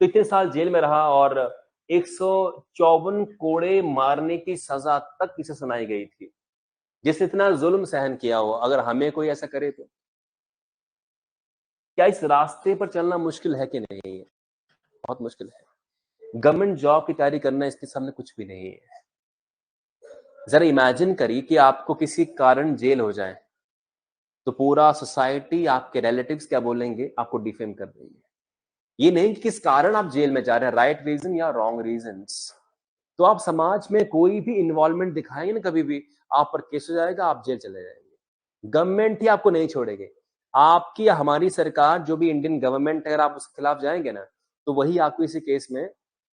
तो इतने साल जेल में रहा और 154 कोड़े मारने की सजा तक इसे सुनाई गई थी। जिसने इतना जुल्म सहन किया हो, अगर हमें कोई ऐसा करे तो क्या इस रास्ते पर चलना मुश्किल है कि नहीं है? बहुत मुश्किल है। गवर्नमेंट जॉब की तैयारी करना इसके सामने कुछ भी नहीं है। जरा इमेजिन करिए कि आपको किसी कारण जेल हो जाए तो पूरा सोसाइटी, आपके रिलेटिव्स क्या बोलेंगे, आपको डिफेम कर देंगे। ये नहीं कि किस कारण आप जेल में जा रहे हैं, राइट रीजन या रॉन्ग रीजंस। तो आप समाज में कोई भी इन्वॉल्वमेंट दिखाएंगे ना, कभी भी आप पर केस हो जाएगा, आप जेल चले जाएंगे। गवर्नमेंट ही आपको नहीं छोड़ेगी। आपकी या हमारी सरकार, जो भी इंडियन गवर्नमेंट, अगर आप उसके खिलाफ जाएंगे ना, तो वही आपको इसी केस में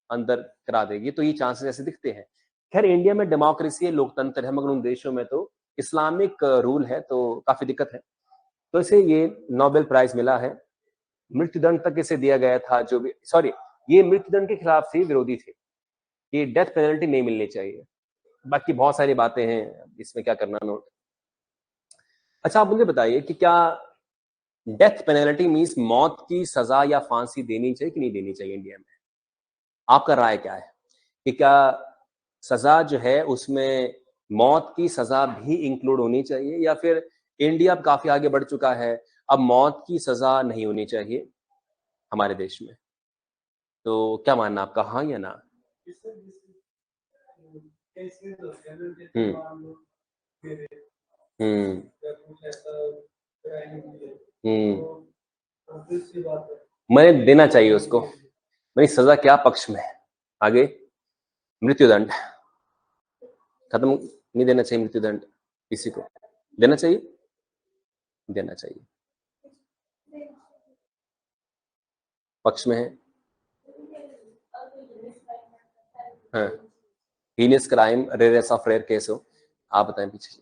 अंदर करा देगी। तो ये चांसेस ऐसे दिखते हैं। खैर, इंडिया में डेमोक्रेसी है, लोकतंत्र है, मगर उन देशों में तो इस्लामिक रूल है, तो काफी दिक्कत है। तो इसे ये नोबेल प्राइज मिला है। मृत्युदंड तक इसे दिया गया था। जो भी, सॉरी, ये मृत्युदंड के खिलाफ थे, विरोधी थे, ये डेथ पेनल्टी नहीं मिलनी चाहिए। बाकी बहुत सारी बातें हैं, इसमें क्या करना नोट। अच्छा, आप मुझे बताइए कि क्या डेथ पेनल्टी मीन्स मौत की सजा या फांसी देनी चाहिए कि नहीं देनी चाहिए इंडिया में? आपका राय क्या है कि क्या सजा जो है उसमें मौत की सजा भी इंक्लूड होनी चाहिए, या फिर इंडिया अब काफी आगे बढ़ चुका है, अब मौत की सजा नहीं होनी चाहिए हमारे देश में? तो क्या मानना आपका, हाँ या ना? हम्म हम्म हम्म मैंने देना चाहिए उसको। मेरी सजा क्या पक्ष में है? आगे, मृत्युदंड खत्म नहीं देना चाहिए? मृत्युदंड किसी को देना चाहिए? देना चाहिए। पक्ष में है? हाँ, heinous crime, rarest of rare case हो। आप बताएं पीछे से।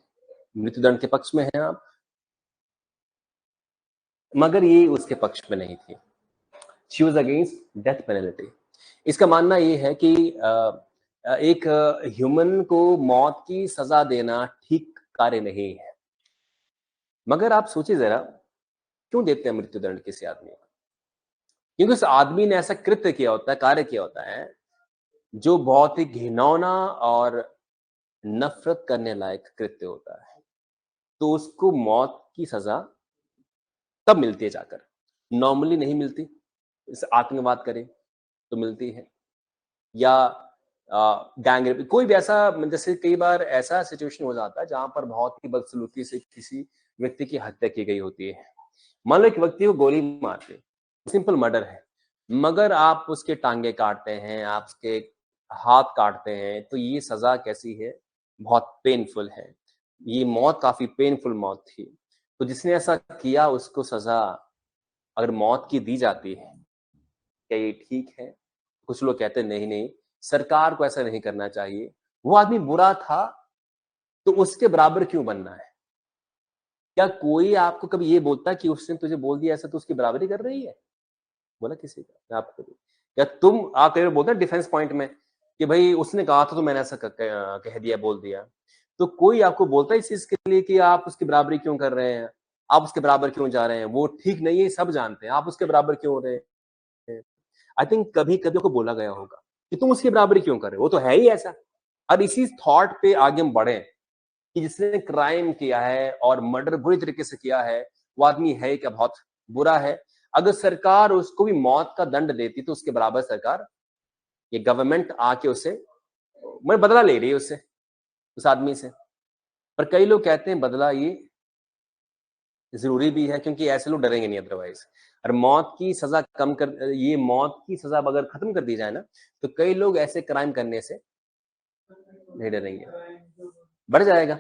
मृत्युदंड के पक्ष में हैं आप, मगर ये उसके पक्ष में नहीं थी। She was against death penalty. इसका मानना ये है कि एक ह्यूमन को मौत की सजा देना ठीक कार्य नहीं है। मगर आप सोचिए जरा, क्यों देते हैं मृत्युदंड किसी आदमी को? क्योंकि उस आदमी ने ऐसा कृत्य किया होता है, कार्य किया होता है, जो बहुत ही घिनौना और नफरत करने लायक कृत्य होता है। तो उसको मौत की सजा तब मिलती है जाकर, नॉर्मली नहीं मिलती। इस आतंकवाद करें तो मिलती है, या गैंग रेप, कोई भी ऐसा, जैसे कई बार ऐसा सिचुएशन हो जाता है जहां पर बहुत ही बदसलूकी से किसी व्यक्ति की हत्या की गई होती है। मान लो एक व्यक्ति को गोली मार दी, सिंपल मर्डर है, मगर आप उसके टांगे काटते हैं, आप उसके हाथ काटते हैं, तो ये सजा कैसी है? बहुत पेनफुल है। ये मौत काफी पेनफुल मौत थी। तो जिसने ऐसा किया उसको सजा अगर मौत की दी जाती है, क्या ये ठीक है? कुछ लोग कहते हैं नहीं नहीं, सरकार को ऐसा नहीं करना चाहिए। वो आदमी बुरा था तो उसके बराबर क्यों बनना है? क्या कोई आपको कभी ये बोलता कि उसने तुझे बोल दिया ऐसा तो उसकी बराबरी कर रही है? बोला किसी का? मैं आपको भी, या तुम, आप कई बार बोलते हैं डिफेंस पॉइंट में कि भाई उसने कहा था तो मैंने ऐसा कह दिया, बोल दिया। तो कोई आपको बोलता है इस चीज के लिए कि आप उसकी बराबरी क्यों कर रहे हैं, आप उसके बराबर क्यों जा रहे हैं? वो ठीक नहीं है, सब जानते हैं, आप उसके बराबर क्यों हो रहे हैं? आई थिंक कभी कभी को बोला गया होगा कि तुम उसकी बराबरी क्यों कर रहे हो, वो तो है ही ऐसा। और इसी थॉट पे आगे हम बढ़े कि जिसने क्राइम किया है और मर्डर बुरी तरीके से किया है, वो आदमी है क्या बहुत बुरा है। अगर सरकार उसको भी मौत का दंड देती तो उसके बराबर सरकार, ये गवर्नमेंट आके उसे, मैं बदला ले रही है उससे, उस आदमी से। पर कई लोग कहते हैं बदला ये जरूरी भी है, क्योंकि ऐसे लोग डरेंगे नहीं अदरवाइज। और मौत की सजा कम कर, ये मौत की सजा अगर खत्म कर दी जाए ना, तो कई लोग ऐसे क्राइम करने से नहीं डरेंगे, बढ़ जाएगा।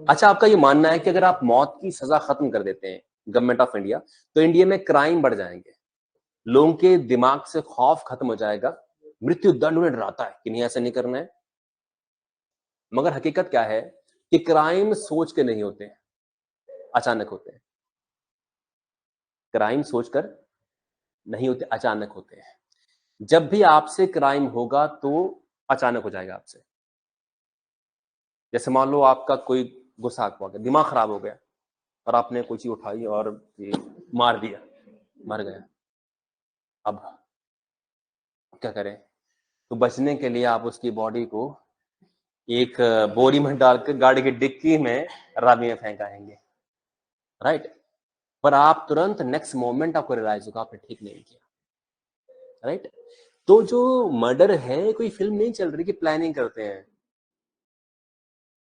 अच्छा, आपका ये मानना है कि अगर आप मौत की सजा खत्म कर देते हैं, गवर्नमेंट ऑफ इंडिया, तो इंडिया में क्राइम बढ़ जाएंगे, लोगों के दिमाग से खौफ खत्म हो जाएगा, मृत्यु दंड उन्हें डराता है कि नहीं ऐसा नहीं करना है। मगर हकीकत क्या है कि क्राइम सोच के नहीं होते, अचानक होते हैं। क्राइम सोचकर नहीं होते, अचानक होते हैं। जब भी आपसे क्राइम होगा तो अचानक हो जाएगा आपसे। जैसे मान लो आपका कोई गुस्सा आ गया, दिमाग खराब हो गया, और आपने कोई चीज उठाई और ये मार दिया, मर गया। अब क्या करें? तो बचने के लिए आप उसकी बॉडी को एक बोरी में डालकर गाड़ी की डिक्की में रावी में फेंक आएंगे, राइट? पर आप तुरंत नेक्स्ट मोमेंट आपको रियलाइज होगा आपने ठीक नहीं किया, राइट? तो जो मर्डर है कोई फिल्म नहीं चल रही कि प्लानिंग करते हैं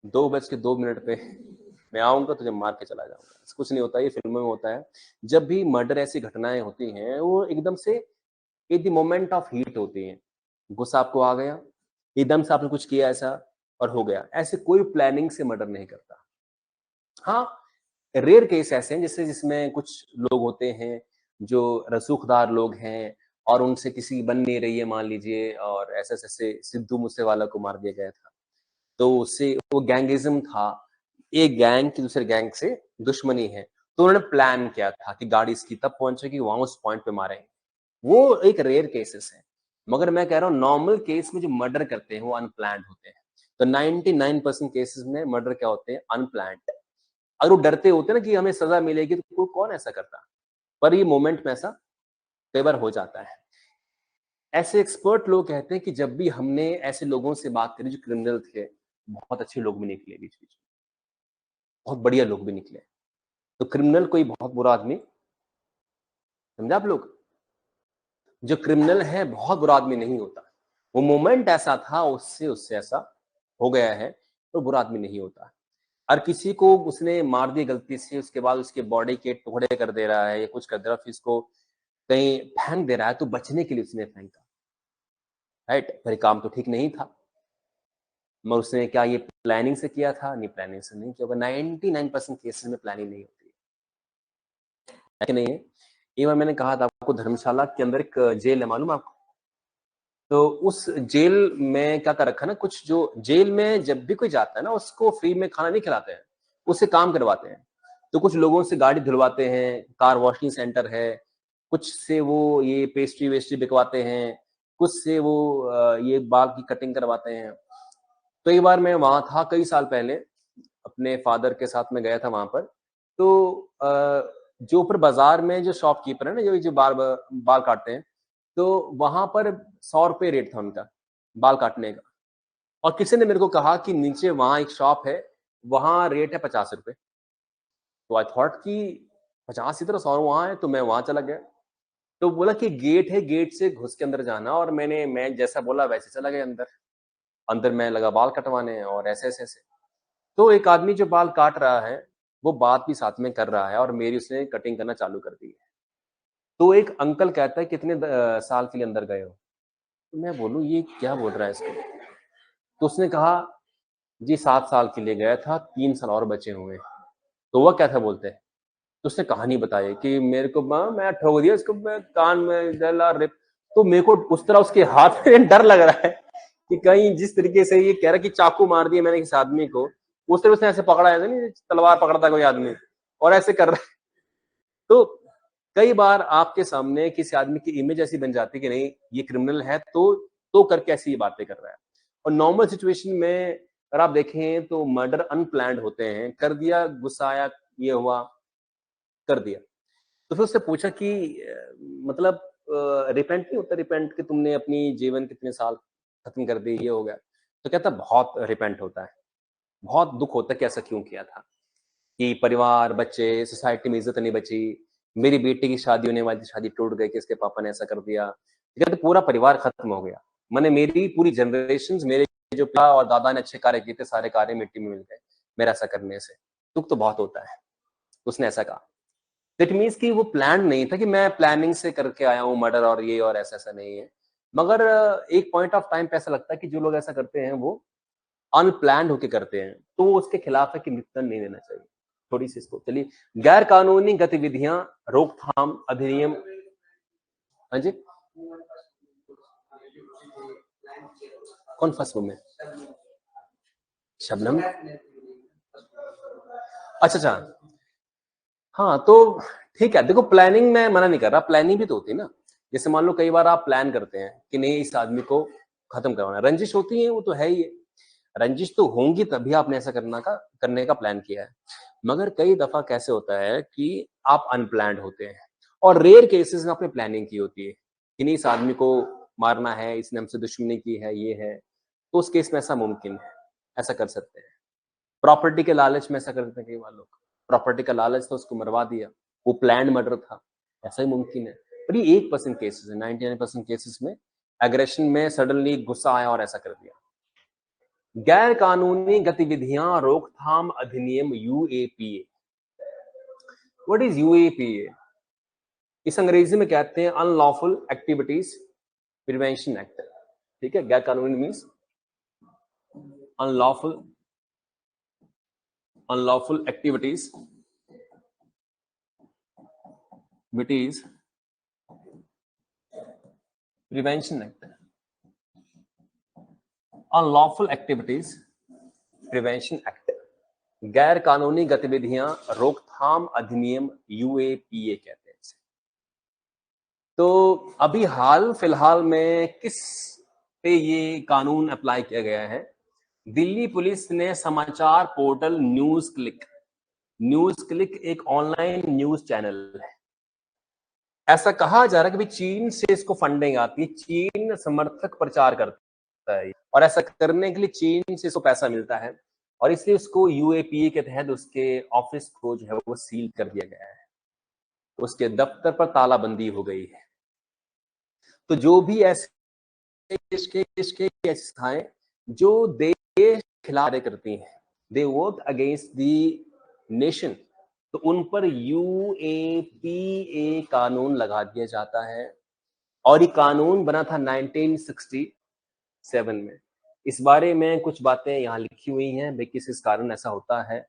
2:02 पे मैं आऊंगा तुझे मार के चला जाऊंगा, कुछ नहीं होता, ये फिल्मों में होता है। जब भी मर्डर ऐसी घटनाएं होती हैं वो एकदम से in the moment of heat होती हैं, गुस्सा आपको आ गया, एकदम से आपने कुछ किया ऐसा और हो गया, ऐसे कोई प्लानिंग से मर्डर नहीं करता। हाँ, रेयर केस ऐसे हैं जैसे जिसमें कुछ लोग होते हैं जो रसूखदार लोग हैं और उनसे किसी की बन नहीं रही है मान लीजिए, और ऐसे-ऐसे सिद्धू मूसेवाला को मार दिया गया था। तो उससे वो गैंगिज़्म था, एक गैंग की दूसरे गैंग से दुश्मनी है, तो उन्होंने प्लान किया था कि गाड़ी इसकी तब पहुँचेगी, वहाँ उस पॉइंट पे मारेंगे। वो एक रेयर केसेस है, मगर मैं कह रहा हूँ नॉर्मल केस में जो मर्डर करते हैं वो अनप्लान्ड होते हैं। तो 99% केसेस में मर्डर क्या होते हैं, अनप्लान्ड। अगर वो डरते होते ना कि हमें सजा मिलेगी तो कौन ऐसा करता, पर ये मोमेंट में ऐसा कई बार हो जाता है। ऐसे एक्सपर्ट लोग कहते हैं कि जब भी हमने ऐसे लोगों से बात करी जो क्रिमिनल थे, बहुत अच्छे लोग भी निकले बीच-बीच में, बहुत बढ़िया लोग भी निकले। तो क्रिमिनल कोई बहुत बुरा आदमी, समझे आप लोग? जो क्रिमिनल है बहुत बुरा आदमी नहीं होता। वो मोमेंट ऐसा था उससे उससे ऐसा हो गया है, तो बुरा आदमी नहीं होता। और किसी को उसने मार दिया गलती से, उसके बाद उसके बॉडी के टुकड़े कर दे रहा है या कुछ कर दे रहा है, फिर इसको कहीं फेंक दे रहा है, तो बचने के लिए उसने फेंका, राइट? पर ये काम तो ठीक नहीं था। मगर उसने क्या ये प्लानिंग से किया था? नहीं, प्लानिंग से नहीं किया होगा। 99% केसेस में प्लानिंग नहीं होती है कि नहीं है? एक बार मैंने कहा था आपको, धर्मशाला के अंदर एक जेल है, मालूम है आपको? तो उस जेल में क्या कर रखा है ना, कुछ जो जेल में जब भी कोई जाता है ना, उसको फ्री में खाना नहीं खिलाते हैं, उससे काम करवाते हैं। तो कुछ लोगों से गाड़ी धुलवाते हैं, कार वॉशिंग सेंटर है, कुछ से वो ये पेस्ट्री-वेस्ट्री बिकवाते हैं, कुछ से वो ये बाल की कटिंग करवाते हैं। तो एक बार मैं वहाँ था कई साल पहले, अपने फादर के साथ मैं गया था वहाँ पर। तो जो ऊपर बाज़ार में जो शॉपकीपर है ना, जो बाल काटते हैं, तो वहाँ पर ₹100 रेट था उनका, बाल काटने का। और किसी ने मेरे को कहा कि नीचे वहाँ एक शॉप है, वहाँ रेट है ₹50। तो आई थॉट कि 50 इधर 100 वहाँ है, तो मैं वहाँ चला गया। तो बोला कि गेट है, गेट से घुस के अंदर जाना, और मैं जैसा बोला वैसे चला गया अंदर। अंदर मैं लगा बाल कटवाने और ऐसे-ऐसे-ऐसे। तो एक आदमी जो बाल काट रहा है, वो बात भी साथ में कर रहा है और मेरी उसने कटिंग करना चालू कर दी है। तो एक अंकल कहता है, कितने साल के लिए अंदर गए हो? तो मैं बोलूँ ये क्या बोल रहा है इसको? तो उसने कहा, जी 7 साल के लिए गया था, 3 साल और बचे हुए हैं। तो हुआ क्या था बोलते हैं? तो उसने कहानी बताई कि मेरे को मैं ठोक दिया इसको, मैं कान में डला रिप। तो मेरे को उस तरह उसके हाथ में डर लग रहा है कि कहीं जिस तरीके से ये कह रहा है कि चाकू मार दिया मैंने किसी आदमी को, उस तरह उसने ऐसे पकड़ा है नहीं, तलवार पकड़ता कोई आदमी और ऐसे कर रहा है। तो कई बार आपके सामने किसी आदमी की इमेज ऐसी बन जाती है कि नहीं ये क्रिमिनल है, तो करके ऐसी ये बातें कर रहा है। और नॉर्मल सिचुएशन में अगर आप देखें तो मर्डर अनप्लान्ड होते हैं, कर दिया, गुस्सा आया, ये हुआ, कर दिया। तो फिर उससे पूछा कि मतलब रिपेंट नहीं होता, रिपेंट कि तुमने अपनी जीवन कितने साल खत्म कर दिए, ये हो गया। तो कहता बहुत रिपेंट होता है, बहुत दुःख होता है कि ऐसा क्यों किया था, कि परिवार, बच्चे, सोसाइटी में इज़्ज़त नहीं बची, मेरी बेटी की शादी होने वाली थी, शादी टूट गई कि इसके पापा ने ऐसा कर दिया। तो कहते पूरा परिवार खत्म हो गया। माने मेरी पूरी जनरेशन्स, मेरे जो पिता और दादा ने अच्छे कार्य किए थे, सारे कार्य मिट्टी में मिल गए, मेरा ऐसा करने से। दुःख तो बहुत होता है। उसने ऐसा कहा। दैट मीन्स कि वो प्लान नहीं था कि मैं प्लानिंग से करके आया हूँ मर्डर और ये और ऐसा-ऐसा नहीं है। मगर एक पॉइंट ऑफ टाइम पे ऐसा लगता है कि जो लोग ऐसा करते हैं वो अनप्लान्ड होके करते हैं, तो वो उसके खिलाफ है कि मृत्युदंड नहीं देना चाहिए। थोड़ी-सी इसको चलिए, गैर कानूनी गतिविधियाँ रोकथाम अधिनियम। हाँ जी? कौन फर्स्ट वुमेन? शबनम? अच्छा, अच्छा। हाँ, तो ठीक है, देखो प्लानिंग मैं मना नहीं कर रहा, प्लानिंग भी तो होती है ना। जैसे मान लो कई बार आप प्लान करते हैं कि नहीं इस आदमी को खत्म करवाना है, रंजिश होती है, वो तो है ही है। रंजिश तो होंगी तभी आपने ऐसा करने का प्लान किया है। मगर कई दफ़ा कैसे होता है कि आप अनप्लान्ड होते हैं और रेयर केसेज़ में आपने प्लानिंग की होती है, कि नहीं इस आदमी को मारना है, इसने हमसे दुश्मनी की है, ये है। तो उस केस में ऐसा मुमकिन है, ऐसा कर सकते हैं। प्रॉपर्टी के लालच में ऐसा कर देते हैं कई बार लोग। प्रॉपर्टी का लालच था, उसको मरवा दिया। वो प्लान्ड मर्डर था, ऐसा ही मुमकिन है। पर ये 1% केसेज़ है, 99% केसेज़ में एग्रेशन में सडनली गुस्सा आया और ऐसा कर दिया। गैर कानूनी गतिविधियां रोकथाम अधिनियम यूएपीए। What is UAPA? इस अंग्रेजी में कहते हैं अनलॉफुल एक्टिविटीज प्रिवेंशन एक्ट। ठीक है, गैर कानूनी means unlawful activities prevention act. Unlawful activities prevention act, गैर कानूनी गतिविधियां रोकथाम अधिनियम यूएपीए कहते हैं इसे। तो अभी हाल फिलहाल में किस पे ये कानून अप्लाई किया गया है? दिल्ली पुलिस ने समाचार पोर्टल न्यूज क्लिक एक ऑनलाइन न्यूज चैनल है, ऐसा कहा जा रहा है कि भाई चीन से इसको फंडिंग आती है, चीन समर्थक प्रचार करता है और ऐसा करने के लिए चीन से इसको पैसा मिलता है और इसलिए उसको यूएपीए के तहत उसके ऑफिस को जो है वो सील कर दिया गया है, उसके दफ्तर पर तालाबंदी हो गई है। तो जो भी ऐसे देश के ऐसी संस्थाएं जो देश के खिलाफ कार्य करती हैं, they work against the nation, तो उन पर यूएपीए कानून लगा दिया जाता है। और ये कानून बना था 1967 में। इस बारे में कुछ बातें यहाँ लिखी हुई हैं, भाई किस कारण ऐसा होता है।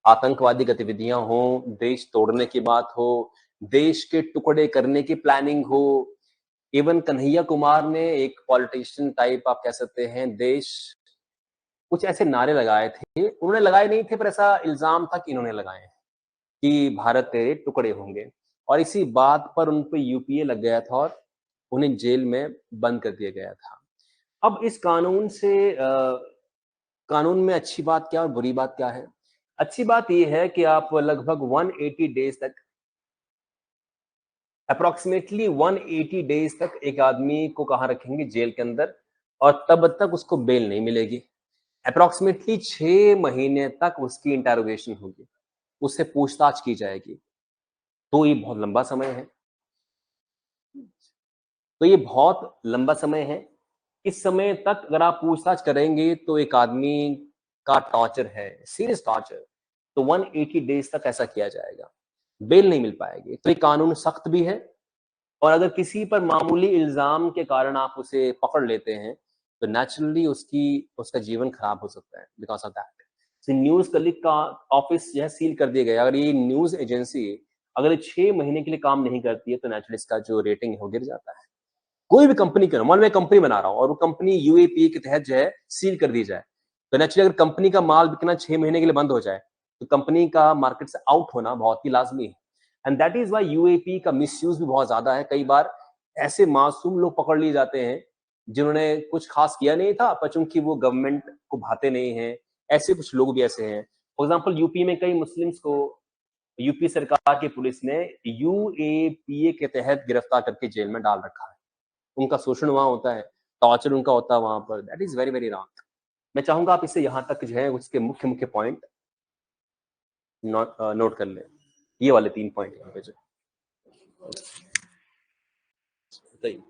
आतंकवादी गतिविधियां हो, देश तोड़ने की बात हो, देश के टुकड़े करने की प्लानिंग हो। इवन कन्हैया कुमार ने, एक पॉलिटिशियन टाइप आप कह सकते हैं, देश कुछ ऐसे नारे लगाए थे, उन्होंने लगाए नहीं थे पर ऐसा इल्जाम था कि इन्होंने लगाए हैं कि भारत तेरे टुकड़े होंगे, और इसी बात पर उन पे यूपीए लग गया था और उन्हें जेल में बंद कर दिया गया था। अब इस कानून से कानून में अच्छी बात क्या और बुरी बात क्या है? अच्छी बात यह है कि आप लगभग 180 डेज तक, अप्रोक्सीमेटली 180 डेज तक एक आदमी को कहां रखेंगे? जेल के अंदर, और तब तक उसको बेल नहीं मिलेगी। अप्रोक्सीमेटली 6 महीने तक उसकी इंटेरोगेशन होगी, उससे पूछताछ की जाएगी। तो ये बहुत लंबा समय है। इस समय तक अगर आप पूछताछ करेंगे तो एक आदमी का टॉर्चर है, सीरियस टॉर्चर, तो 180 डेज तक ऐसा किया जाएगा, बेल नहीं मिल पाएगी। तो ये कानून सख्त भी है, और अगर किसी पर मामूली इल्जाम के कारण आप उसे पकड़ लेते हैं तो नेचुरली उसका जीवन खराब हो सकता है because of that. News click का ऑफिस जो है सील कर दिया गया। अगर ये न्यूज एजेंसी अगर 6 महीने के लिए काम नहीं करती है तो नेचुरली इसका जो रेटिंग है वो गिर जाता है। कोई भी कंपनी करो, मान लो मैं कंपनी बना रहा हूँ और वो कंपनी यूएपीए के तहत जो है सील कर दी जाए, तो नेचुरली अगर कंपनी का माल बिकना 6 महीने के लिए बंद हो जाए तो कंपनी का मार्केट से आउट होना बहुत ही लाजमी है। And that is why UAP का मिसयूज भी बहुत ज्यादा है। कई बार ऐसे मासूम लोग पकड़ लिए जाते हैं जिन्होंने कुछ खास किया नहीं था, पर चूंकि वो गवर्नमेंट को भाते नहीं है, ऐसे कुछ लोग भी ऐसे हैं। फॉर एग्जाम्पल यूपी में कई मुस्लिम्स को यूपी सरकार की पुलिस ने यूएपीए के तहत गिरफ्तार करके जेल में डाल रखा है। उनका शोषण वहां होता है, टॉर्चर उनका होता है वहां पर। That is very very wrong. मैं चाहूंगा आप इसे यहाँ तक जो है उसके मुख्य मुख्य पॉइंट नोट कर लें। ये वाले 3 पॉइंट यहाँ पे जो बताइए।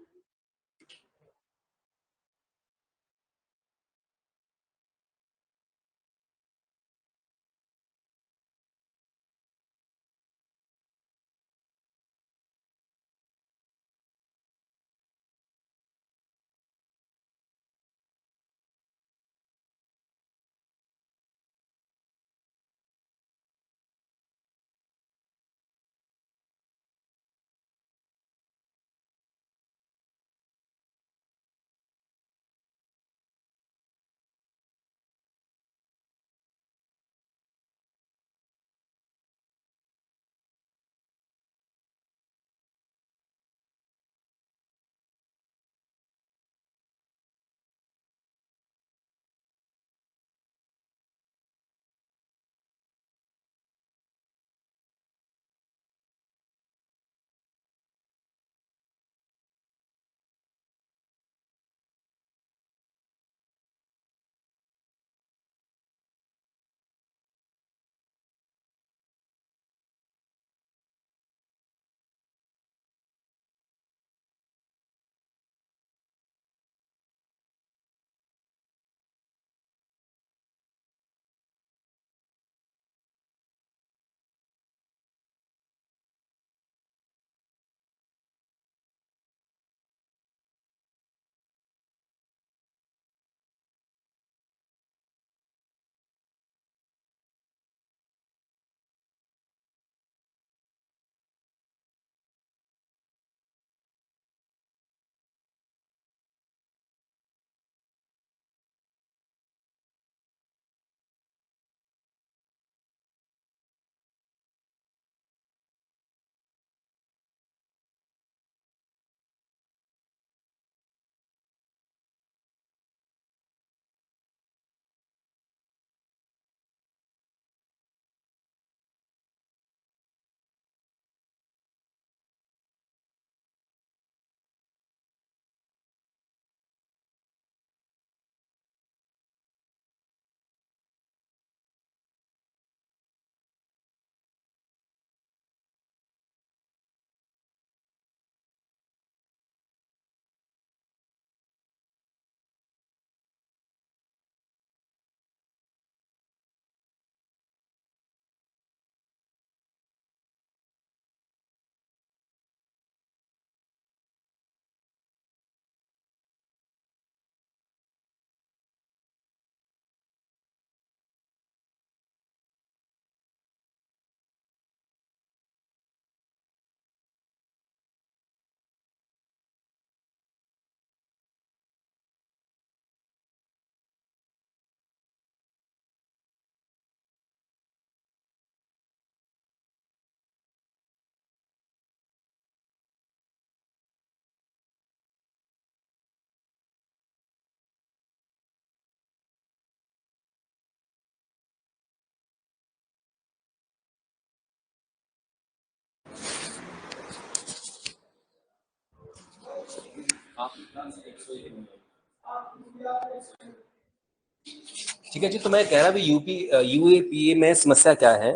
ठीक है जी। तो मैं कह रहा भी यूएपीए में समस्या क्या है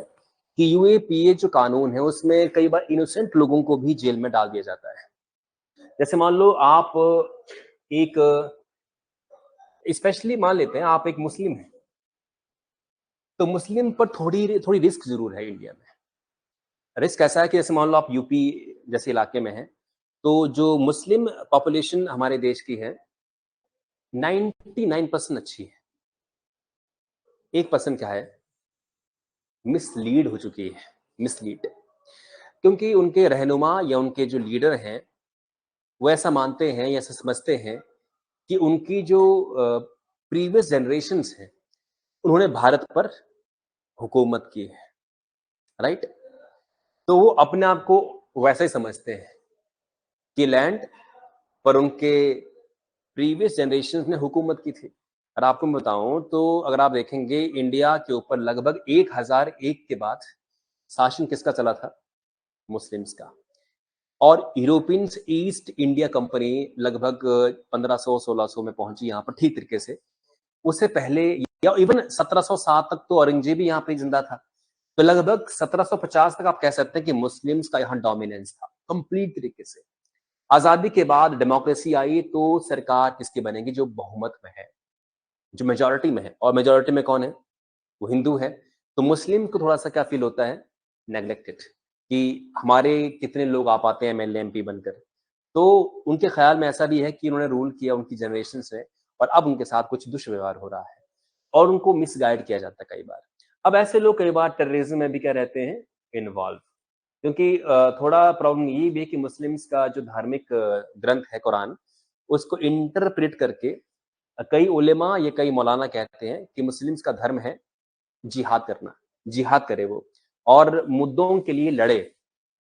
कि यूएपीए जो कानून है उसमें कई बार इनोसेंट लोगों को भी जेल में डाल दिया जाता है। जैसे मान लो आप एक स्पेशली मान लेते हैं आप एक मुस्लिम हैं, तो मुस्लिम पर थोड़ी थोड़ी रिस्क जरूर है इंडिया में। रिस्क ऐसा है कि जैसे मान लो आप यूपी जैसे इलाके में हैं, तो जो मुस्लिम पॉपुलेशन हमारे देश की है 99% अच्छी है। 1% क्या है, मिसलीड हो चुकी है। मिसलीड क्योंकि उनके रहनुमा या उनके जो लीडर हैं वो ऐसा मानते हैं या ऐसा समझते हैं कि उनकी जो प्रीवियस जनरेशन्स हैं उन्होंने भारत पर हुकूमत की है, राइट। तो वो अपने आप को वैसा ही समझते हैं कि लैंड पर उनके प्रीवियस जनरेशन्स ने हुकूमत की थी। और आपको मैं बताऊं तो अगर आप देखेंगे इंडिया के ऊपर लगभग 1001 के बाद शासन किसका चला था, मुस्लिम्स का। और यूरोपियंस ईस्ट इंडिया कंपनी लगभग 1500-1600 में पहुंची यहाँ पर ठीक तरीके से। उससे पहले या इवन 1707 तक तो औरंगजेब भी यहाँ पे जिंदा था। तो लगभग 1750 तक आप कह सकते हैं कि मुस्लिम्स का यहाँ डोमिनेंस था कंप्लीट तरीके से। आजादी के बाद डेमोक्रेसी आई तो सरकार किसकी बनेगी, जो बहुमत में है, जो मेजोरिटी में है। और मेजोरिटी में कौन है, वो हिंदू है। तो मुस्लिम को थोड़ा सा क्या फील होता है, नेग्लेक्टेड, कि हमारे कितने लोग आ पाते हैं एमएलए एमपी बनकर। तो उनके ख्याल में ऐसा भी है कि उन्होंने रूल किया उनकी जनरेशन से और अब उनके साथ कुछ दुष्व्यवहार हो रहा है और उनको मिसगाइड किया जाता है कई बार। अब ऐसे लोग कई बार टेररिज्म में भी क्या रहते हैं, इन्वॉल्व। क्योंकि थोड़ा प्रॉब्लम ये भी है कि मुस्लिम्स का जो धार्मिक ग्रंथ है कुरान, उसको इंटरप्रेट करके कई उलेमा या कई मौलाना कहते हैं कि मुस्लिम्स का धर्म है जिहाद करना, जिहाद करे वो और मुद्दों के लिए लड़े।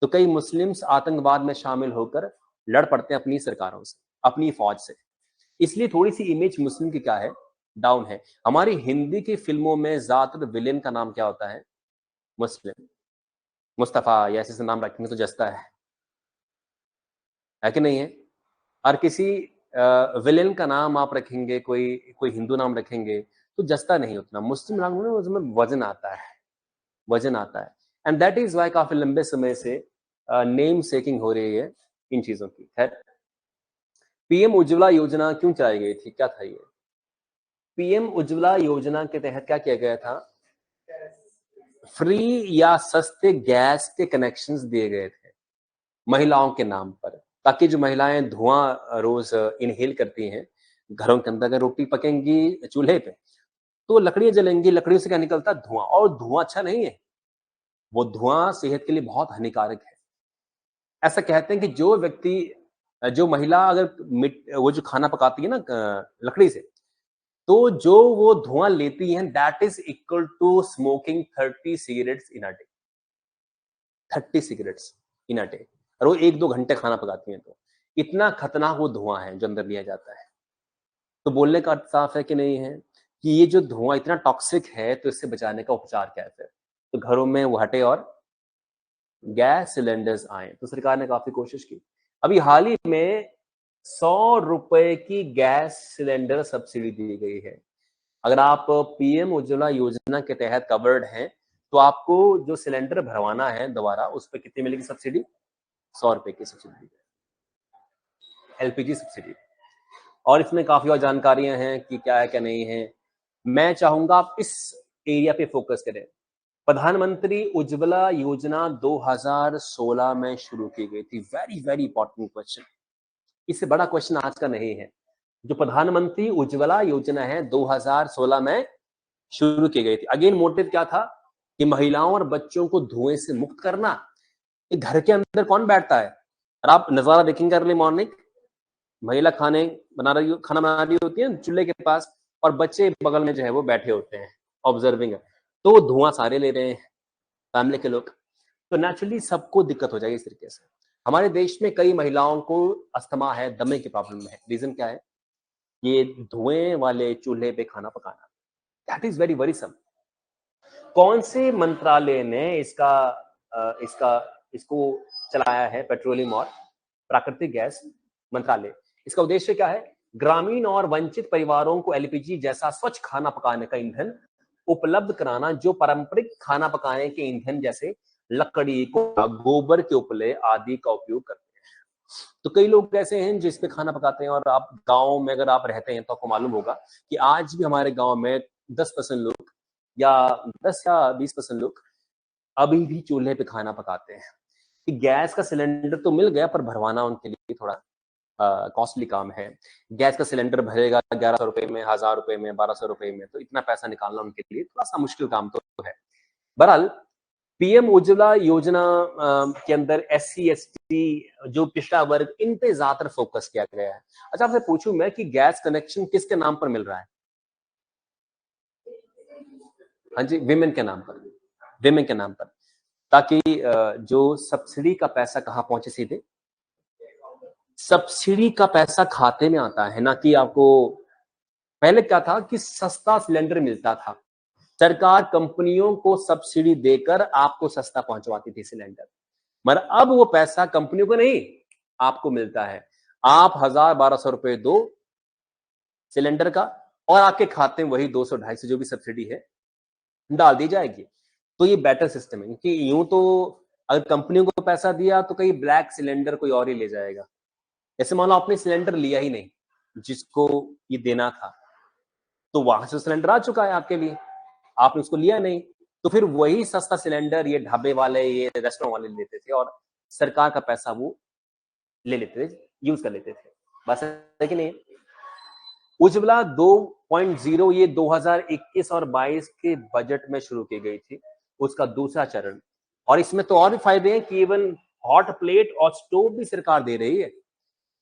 तो कई मुस्लिम्स आतंकवाद में शामिल होकर लड़ पड़ते हैं अपनी सरकारों से, अपनी फौज से। इसलिए थोड़ी सी इमेज मुस्लिम की क्या है, डाउन है। हमारी हिंदी की फिल्मों में ज्यादातर विलेन का नाम क्या होता है, मुस्लिम। मुस्तफा या ऐसे नाम रखेंगे तो जचता है कि नहीं है। और किसी विलेन का नाम आप रखेंगे, कोई कोई हिंदू नाम रखेंगे तो जचता नहीं उतना। मुस्लिम नाम में उसमें वजन आता है, वजन आता है। एंड दैट इज वाई काफी लंबे समय से नेम सेकिंग हो रही है इन चीजों की। खैर, पीएम उज्ज्वला योजना क्यों चलाई गई थी, क्या था ये। पीएम उज्ज्वला योजना के तहत क्या किया गया था, फ्री या सस्ते गैस के कनेक्शंस दिए गए थे महिलाओं के नाम पर, ताकि जो महिलाएं धुआं रोज इनहेल करती हैं घरों के अंदर, अगर रोटी पकेंगी चूल्हे पे तो लकड़ियां जलेंगी, लकड़ियों से क्या निकलता है, धुआं। और धुआं अच्छा नहीं है, वो धुआं सेहत के लिए बहुत हानिकारक है। ऐसा कहते हैं कि जो व्यक्ति, जो महिला अगर वो जो खाना पकाती है ना लकड़ी से, तो जो वो धुआं लेती है that is equal to smoking 30 cigarettes in a day. 30 cigarettes in a day. और वो 1-2 घंटे खाना पकाती हैं, तो इतना खतरनाक वो धुआं है जो अंदर लिया जाता है। तो बोलने का अर्थ साफ है कि नहीं है कि ये जो धुआं इतना टॉक्सिक है, तो इससे बचाने का उपचार क्या है फिर। तो घरों में वो हटे और गैस सिलेंडर्स आए। तो सरकार ने काफी कोशिश की। अभी हाल ही में 100 रुपए की गैस सिलेंडर सब्सिडी दी गई है। अगर आप पीएम उज्ज्वला योजना के तहत कवर्ड हैं तो आपको जो सिलेंडर भरवाना है दोबारा, उस पर कितनी मिलेगी सब्सिडी, 100 रुपए की सब्सिडी, एलपीजी सब्सिडी। और इसमें काफी और जानकारियां हैं कि क्या है क्या नहीं है। मैं चाहूंगा आप इस एरिया पे फोकस करें। प्रधानमंत्री उज्ज्वला योजना 2016 में शुरू की गई थी। वेरी वेरी इंपॉर्टेंट क्वेश्चन, इससे बड़ा क्वेश्चन आज का नहीं है। जो प्रधानमंत्री उज्ज्वला योजना है 2016 में शुरू की गई थी। अगेन मोटिव क्या था कि महिलाओं और बच्चों को धुएं से मुक्त करना। घर के अंदर कौन बैठता है, और आप नजारा देखेंगे अर्ली मॉर्निंग, महिला खाना बना रही होती है चूल्हे के पास और बच्चे बगल में जो है वो बैठे होते हैं ऑब्जर्विंग। तो धुआं सारे ले रहे हैं फैमिली के लोग, तो नेचुरली सबको दिक्कत हो जाएगी इस तरीके से। हमारे देश में कई महिलाओं को अस्थमा है, दमे की प्रॉब्लम है। रीजन क्या है, ये धुएं वाले चूल्हे पे खाना पकाना। That is very worrisome. कौन से मंत्रालय ने इसको चलाया है, पेट्रोलियम और प्राकृतिक गैस मंत्रालय। इसका उद्देश्य क्या है? ग्रामीण और वंचित परिवारों को एलपीजी जैसा स्वच्छ खाना पकाने का ईंधन उपलब्ध कराना, जो पारंपरिक खाना पकाने के ईंधन जैसे लकड़ी को गोबर के उपले आदि का उपयोग करते हैं। तो कई लोग ऐसे हैं जिस पे खाना पकाते हैं, और आप गांव में अगर आप रहते हैं तो आपको मालूम होगा कि आज भी हमारे गांव में 10% लोग या 10 या 20% लोग अभी भी चूल्हे पे खाना पकाते हैं। कि गैस का सिलेंडर तो मिल गया, पर भरवाना उनके लिए थोड़ा कॉस्टली काम है। गैस का सिलेंडर भरेगा 1100 रुपए में, 1000 रुपए में, 1200 रुपए में, तो इतना पैसा निकालना उनके लिए थोड़ा सा मुश्किल काम तो है। बहरहाल पीएम उज्ज्वला योजना के अंदर एससी एसटी जो पिछड़ा वर्ग, इन पे ज्यादातर फोकस किया गया है। अच्छा, आपसे पूछूं मैं कि गैस कनेक्शन किसके नाम पर मिल रहा है? हाँ जी, विमेन के नाम पर, विमेन के नाम पर, ताकि जो सब्सिडी का पैसा कहाँ पहुंचे? सीधे सब्सिडी का पैसा खाते में आता है, ना कि आपको। पहले क्या था कि सस्ता सिलेंडर मिलता था, सरकार कंपनियों को सब्सिडी देकर आपको सस्ता पहुंचवाती थी सिलेंडर, मगर अब वो पैसा कंपनियों को नहीं, आपको मिलता है। आप 1000-1200 रुपए दो सिलेंडर का, और आपके खाते में वही 200-250 जो भी सब्सिडी है डाल दी जाएगी। तो ये बेटर सिस्टम है, क्योंकि यूं तो अगर कंपनियों को पैसा दिया तो कहीं ब्लैक सिलेंडर कोई और ही ले जाएगा। ऐसे मान लो आपने सिलेंडर लिया ही नहीं जिसको ये देना था, तो वहां से सिलेंडर आ चुका है आपके लिए, आपने उसको लिया नहीं, तो फिर वही सस्ता सिलेंडर ये ढाबे वाले, ये रेस्टोरेंट वाले लेते थे, और सरकार का पैसा वो ले लेते थे, यूज कर लेते थे। बस है कि नहीं? उज्ज्वला 2.0 ये 2021 और 22 के बजट में शुरू की गई थी, उसका दूसरा चरण। और इसमें तो और भी फायदे हैं कि इवन हॉट प्लेट और स्टोव भी सरकार दे रही है।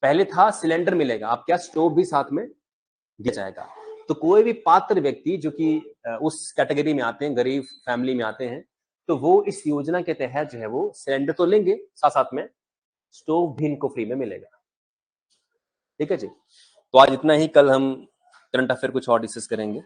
पहले था सिलेंडर मिलेगा, अब क्या स्टोव भी साथ में दिया जाएगा। तो कोई भी पात्र व्यक्ति जो कि उस कैटेगरी में आते हैं, गरीब फैमिली में आते हैं, तो वो इस योजना के तहत जो है वो सिलेंडर तो लेंगे, साथ साथ में स्टोव भी इनको फ्री में मिलेगा। ठीक है जी, तो आज इतना ही। कल हम करंट अफेयर कुछ और डिस्कस करेंगे।